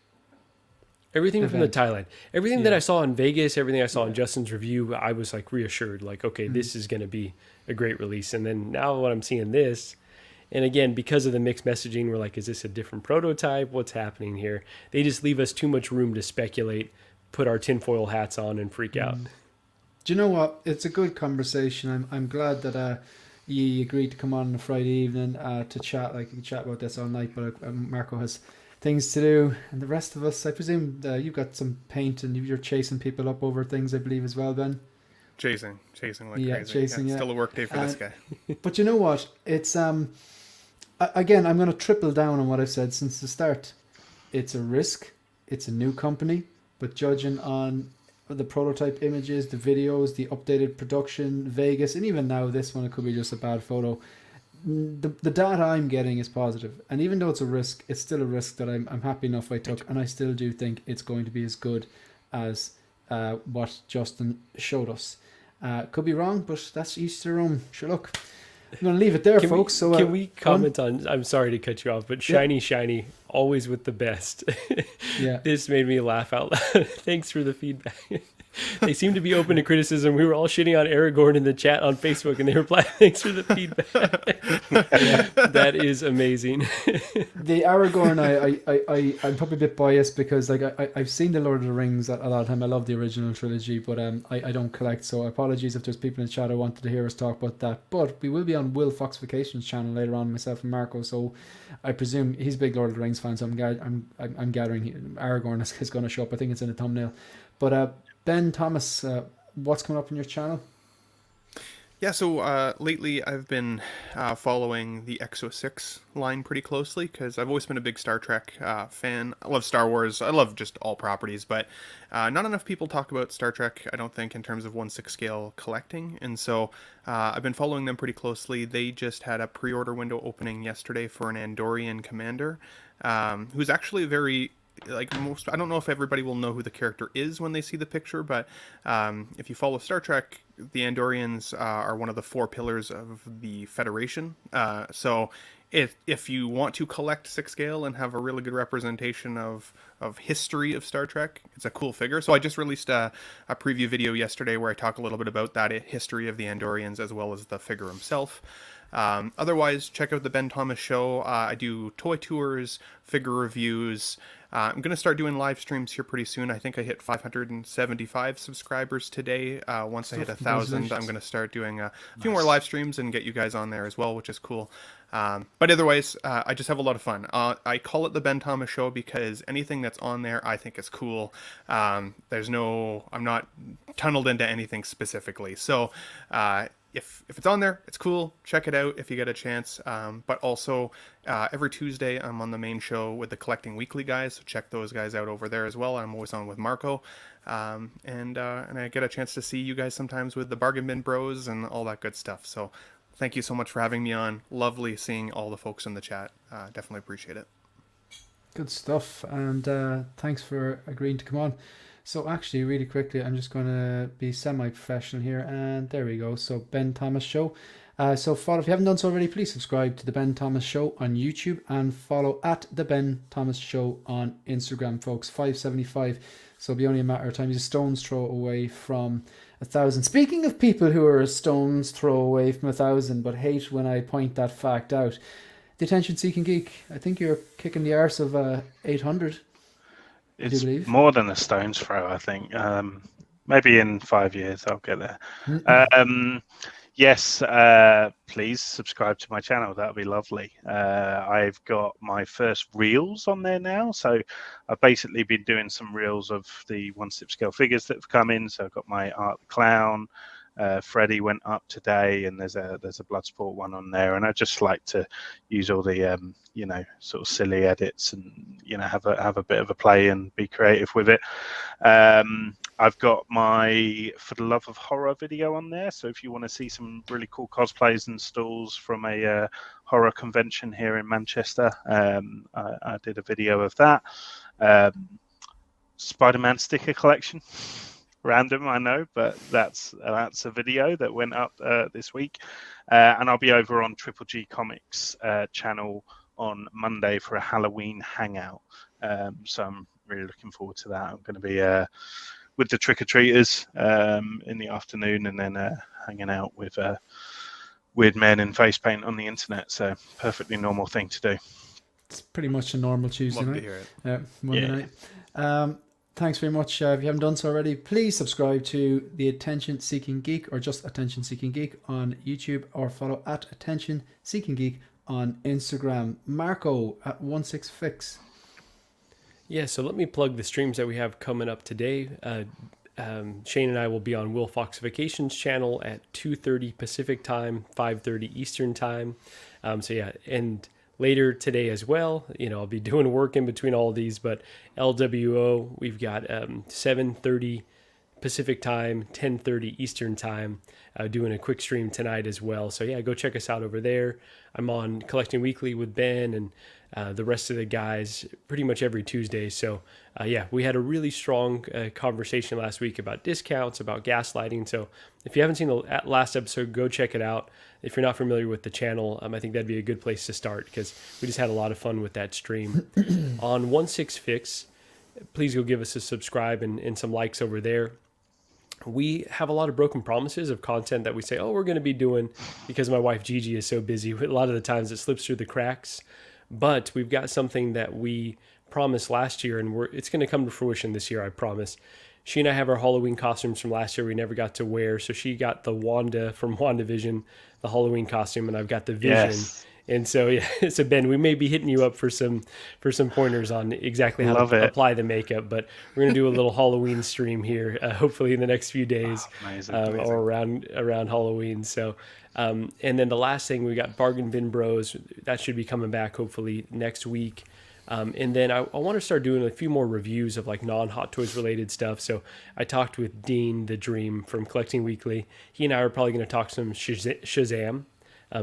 Speaker 4: Everything from the Thailand, everything that
Speaker 1: Yeah.
Speaker 4: I saw in Vegas, everything I saw in Justin's review, I was like reassured, like, okay, this is going to be a great release. And then now when I'm seeing this, and again, because of the mixed messaging, we're like, is this a different prototype? What's happening here? They just leave us too much room to speculate, put our tinfoil hats on, and freak out.
Speaker 1: Do you know what? It's a good conversation. I'm glad that you agreed to come on a Friday evening to chat. Like, you can chat about this all night, but Marco has things to do, and the rest of us, I presume you've got some paint and you're chasing people up over things, I believe, as well, Ben.
Speaker 3: Chasing like
Speaker 1: Yeah,
Speaker 3: crazy.
Speaker 1: chasing, yeah.
Speaker 3: Still a work day for this guy.
Speaker 1: But you know what? It's again, I'm going to triple down on what I've said since the start. It's a risk. It's a new company, but judging on the prototype images, the videos, the updated production, Vegas, and even now this one, it could be just a bad photo. the data I'm getting is positive, and even though it's a risk, it's still a risk that I'm happy enough I took, and I still do think it's going to be as good as what Justin showed us. Could be wrong, but that's each their own. Sure, look, I'm going to leave it there, folks. So
Speaker 4: can we comment on? I'm sorry to cut you off, but shiny, always with the best.
Speaker 1: Yeah,
Speaker 4: This made me laugh out loud. Thanks for the feedback. They seem to be open to criticism. We were all shitting on Aragorn in the chat on Facebook, and they replied, "Thanks for the feedback." That is amazing.
Speaker 1: the Aragorn, I'm probably a bit biased because like I've seen the Lord of the Rings a lot of time. I love the original trilogy, but I don't collect. So apologies if there's people in the chat who wanted to hear us talk about that. But we will be on Will Fox Vacations channel later on, myself and Marco. So I presume he's a big Lord of the Rings fan. So I'm gathering Aragorn is going to show up. I think it's in the thumbnail. But Ben Thomas, what's coming up on your channel?
Speaker 3: Yeah, so lately I've been following the Exo-6 line pretty closely because I've always been a big Star Trek fan. I love Star Wars. I love just all properties, but not enough people talk about Star Trek, I don't think, in terms of 1/6 scale collecting. And so I've been following them pretty closely. They just had a pre-order window opening yesterday for an Andorian commander who's actually very... like most, I don't know if everybody will know who the character is when they see the picture, but if you follow Star Trek, the Andorians are one of the 4 pillars of the Federation. So if you want to collect 6 scale and have a really good representation of history of Star Trek, it's a cool figure. So I just released a preview video yesterday where I talk a little bit about that history of the Andorians as well as the figure himself. Otherwise, check out the Ben Thomas Show. I do toy tours, figure reviews. I'm going to start doing live streams here pretty soon. I think I hit 575 subscribers today. Once I hit 1,000, I'm going to start doing a few more live streams and get you guys on there as well, which is cool. But otherwise, I just have a lot of fun. I call it the Ben Thomas Show because anything that's on there I think is cool. I'm not tunneled into anything specifically. So if it's on there, it's cool. Check it out if you get a chance. But also, every Tuesday, I'm on the main show with the Collecting Weekly guys. So check those guys out over there as well. I'm always on with Marco. And I get a chance to see you guys sometimes with the Bargain Bin Bros and all that good stuff. So thank you so much for having me on. Lovely seeing all the folks in the chat. Definitely appreciate it.
Speaker 1: Good stuff. And thanks for agreeing to come on. So actually, really quickly, I'm just going to be semi-professional here. And there we go. So Ben Thomas Show. So follow, if you haven't done so already, please subscribe to the Ben Thomas Show on YouTube and follow at the Ben Thomas Show on Instagram, folks. 575. So it'll be only a matter of time. He's a stone's throw away from 1,000. Speaking of people who are a stone's throw away from 1,000, but hate when I point that fact out, the Attention Seeking Geek, I think you're kicking the arse of 800.
Speaker 2: It's more than a stone's throw, I think. Maybe in 5 years I'll get there. Yes, please subscribe to my channel. That would be lovely. I've got my first reels on there now. So I've basically been doing some reels of the 1/6 scale figures that have come in. So I've got my Art the Clown. Freddy went up today, and there's a Bloodsport one on there, and I just like to use all the sort of silly edits and have a bit of a play and be creative with it. I've got my For the Love of Horror video on there, so if you want to see some really cool cosplays and stalls from a horror convention here in Manchester, I did a video of that. Spider-Man sticker collection. Random, I know, but that's a video that went up this week, and I'll be over on Triple G Comics channel on Monday for a Halloween hangout. So I'm really looking forward to that. I'm going to be with the trick-or-treaters in the afternoon, and then hanging out with weird men in face paint on the internet. So perfectly normal thing to do.
Speaker 1: It's pretty much a normal Tuesday
Speaker 3: Love
Speaker 1: night.
Speaker 3: to hear it.
Speaker 1: Monday night. Thanks very much. If you haven't done so already, please subscribe to the Attention Seeking Geek, or just Attention Seeking Geek on YouTube, or follow at Attention Seeking Geek on Instagram. Marco at 16fix.
Speaker 4: Yeah, so let me plug the streams that we have coming up today. Shane and I will be on Will Fox Vacations channel at 2:30 Pacific time, 5:30 Eastern time. And later today as well, I'll be doing work in between all of these, but LWO, we've got 7:30 Pacific time, 10:30 Eastern time, doing a quick stream tonight as well. So yeah, go check us out over there. I'm on Collecting Weekly with Ben and the rest of the guys pretty much every Tuesday. So yeah, we had a really strong conversation last week about discounts, about gaslighting. So if you haven't seen the last episode, go check it out. If you're not familiar with the channel, I think that'd be a good place to start because we just had a lot of fun with that stream. On 16 Fix, please go give us a subscribe and some likes over there. We have a lot of broken promises of content that we say, oh, we're going to be doing because my wife Gigi is so busy. A lot of the times it slips through the cracks. But we've got something that we promised last year, and it's going to come to fruition this year, I promise. She and I have our Halloween costumes from last year we never got to wear. So she got the Wanda from WandaVision, the Halloween costume, and I've got the Vision.
Speaker 2: Yes.
Speaker 4: And so, yeah, so Ben, we may be hitting you up for some pointers on exactly how to apply the makeup, but we're going to do a little Halloween stream here, hopefully in the next few days,
Speaker 2: Amazing.
Speaker 4: or around Halloween. So, and then the last thing, we got Bargain Bin Bros. That should be coming back hopefully next week. And then I want to start doing a few more reviews of like non-Hot Toys related stuff. So I talked with Dean the Dream from Collecting Weekly. He and I are probably going to talk some Shazam.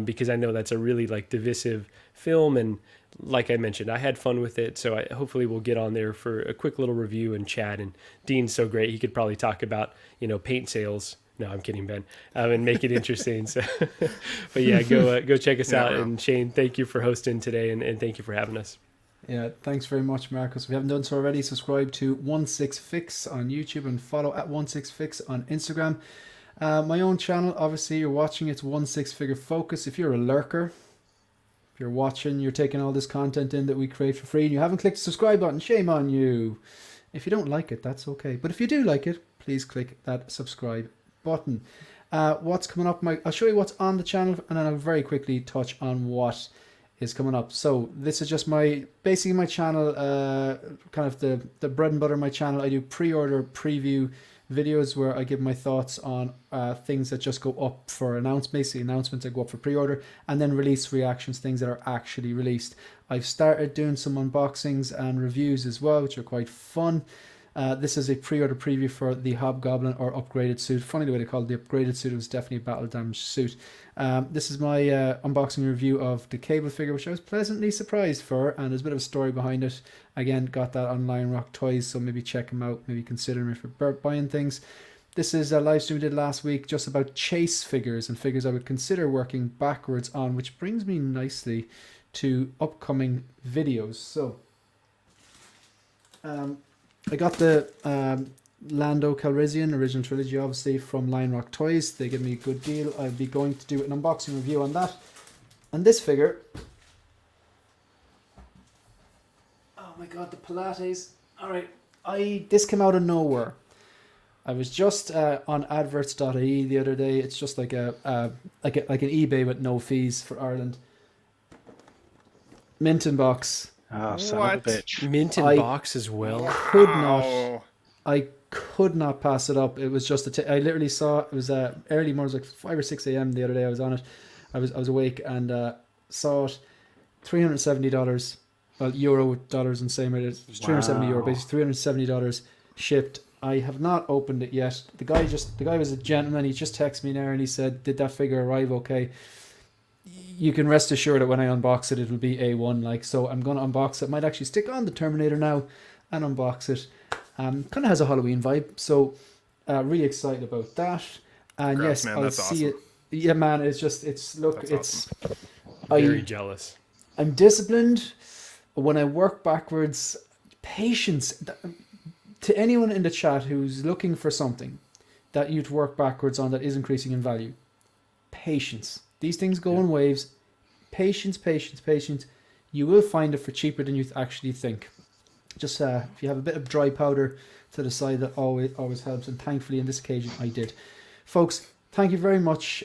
Speaker 4: Because I know that's a really like divisive film, and like I mentioned, I had fun with it, so hopefully we'll get on there for a quick little review and chat. And Dean's so great, he could probably talk about paint sales. No, I'm kidding, Ben, and make it interesting. So, but yeah, go check us out. And Shane, thank you for hosting today, and thank you for having us.
Speaker 1: Yeah, thanks very much, Marcus. If you haven't done so already, subscribe to 16 Fix on YouTube and follow at 16 Fix on Instagram. My own channel, obviously you're watching, it's 16 Figure Focus. If you're a lurker, if you're watching, you're taking all this content in that we create for free and you haven't clicked the subscribe button, shame on you. If you don't like it, that's okay. But if you do like it, please click that subscribe button. What's coming up, I'll show you what's on the channel and then I'll very quickly touch on what is coming up. So this is just basically my channel, kind of the bread and butter of my channel. I do pre-order preview videos where I give my thoughts on things that just go up for basically announcements that go up for pre-order, and then release reactions, things that are actually released. I've started doing some unboxings and reviews as well, which are quite fun. This is a pre-order preview for the Hobgoblin or upgraded suit. Funny the way they called it the upgraded suit. It was definitely a battle damaged suit. This is my unboxing review of the Cable figure, which I was pleasantly surprised for, and there's a bit of a story behind it. Again, got that on Lion Rock Toys, so maybe check them out, maybe consider me for buying things. This is a live stream we did last week just about chase figures and figures I would consider working backwards on, which brings me nicely to upcoming videos. So I got the Lando Calrissian original trilogy, obviously, from Lion Rock Toys. They give me a good deal. I'll be going to do an unboxing review on that. And this figure, oh my god, the Pilates. Alright, this came out of nowhere. I was just on adverts.ie the other day. It's just like like an eBay with no fees for Ireland. Mint in box.
Speaker 2: Oh, son of a bitch.
Speaker 4: Mint in box as well.
Speaker 1: I could not pass it up. It was just I literally saw it was early morning, it was like 5 or 6 a.m. the other day. I was on it. I was awake and saw it. $370. Well, euro dollars and same rate. It's 370 euro, basically $370 shipped. I have not opened it yet. The guy was a gentleman. He just texted me there and he said, "Did that figure arrive okay?" You can rest assured that when I unbox it, it'll be A1. Like, so I'm gonna unbox it. Might actually stick on the Terminator now and unbox it. Kind of has a Halloween vibe, so really excited about that. And
Speaker 3: Gross,
Speaker 1: yes,
Speaker 3: man,
Speaker 1: I'll
Speaker 3: that's
Speaker 1: see
Speaker 3: awesome.
Speaker 1: it. Yeah, man, it's
Speaker 3: Awesome.
Speaker 4: Very jealous.
Speaker 1: I'm disciplined. When I work backwards, patience. To anyone in the chat who's looking for something that you'd work backwards on that is increasing in value, patience. These things go in waves. Patience, patience, patience. You will find it for cheaper than you actually think. Just if you have a bit of dry powder to the side, that always helps. And thankfully, in this occasion, I did. Folks, thank you very much.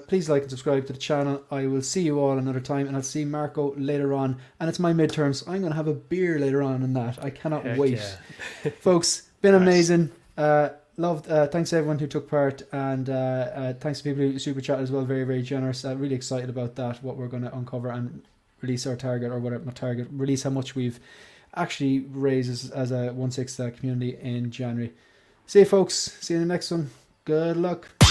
Speaker 1: Please like and subscribe to the channel. I will see you all another time, and I'll see Marco later on. And it's my midterm, so I'm going to have a beer later on in that. I cannot wait. Yeah. Folks, been amazing. Loved. Thanks to everyone who took part, and thanks to people who super chat as well. Very, very generous. Really excited about that. What we're going to uncover and release our target, or whatever, not target. Release how much we've actually raised as a 16 community in January. See you, folks. See you in the next one. Good luck.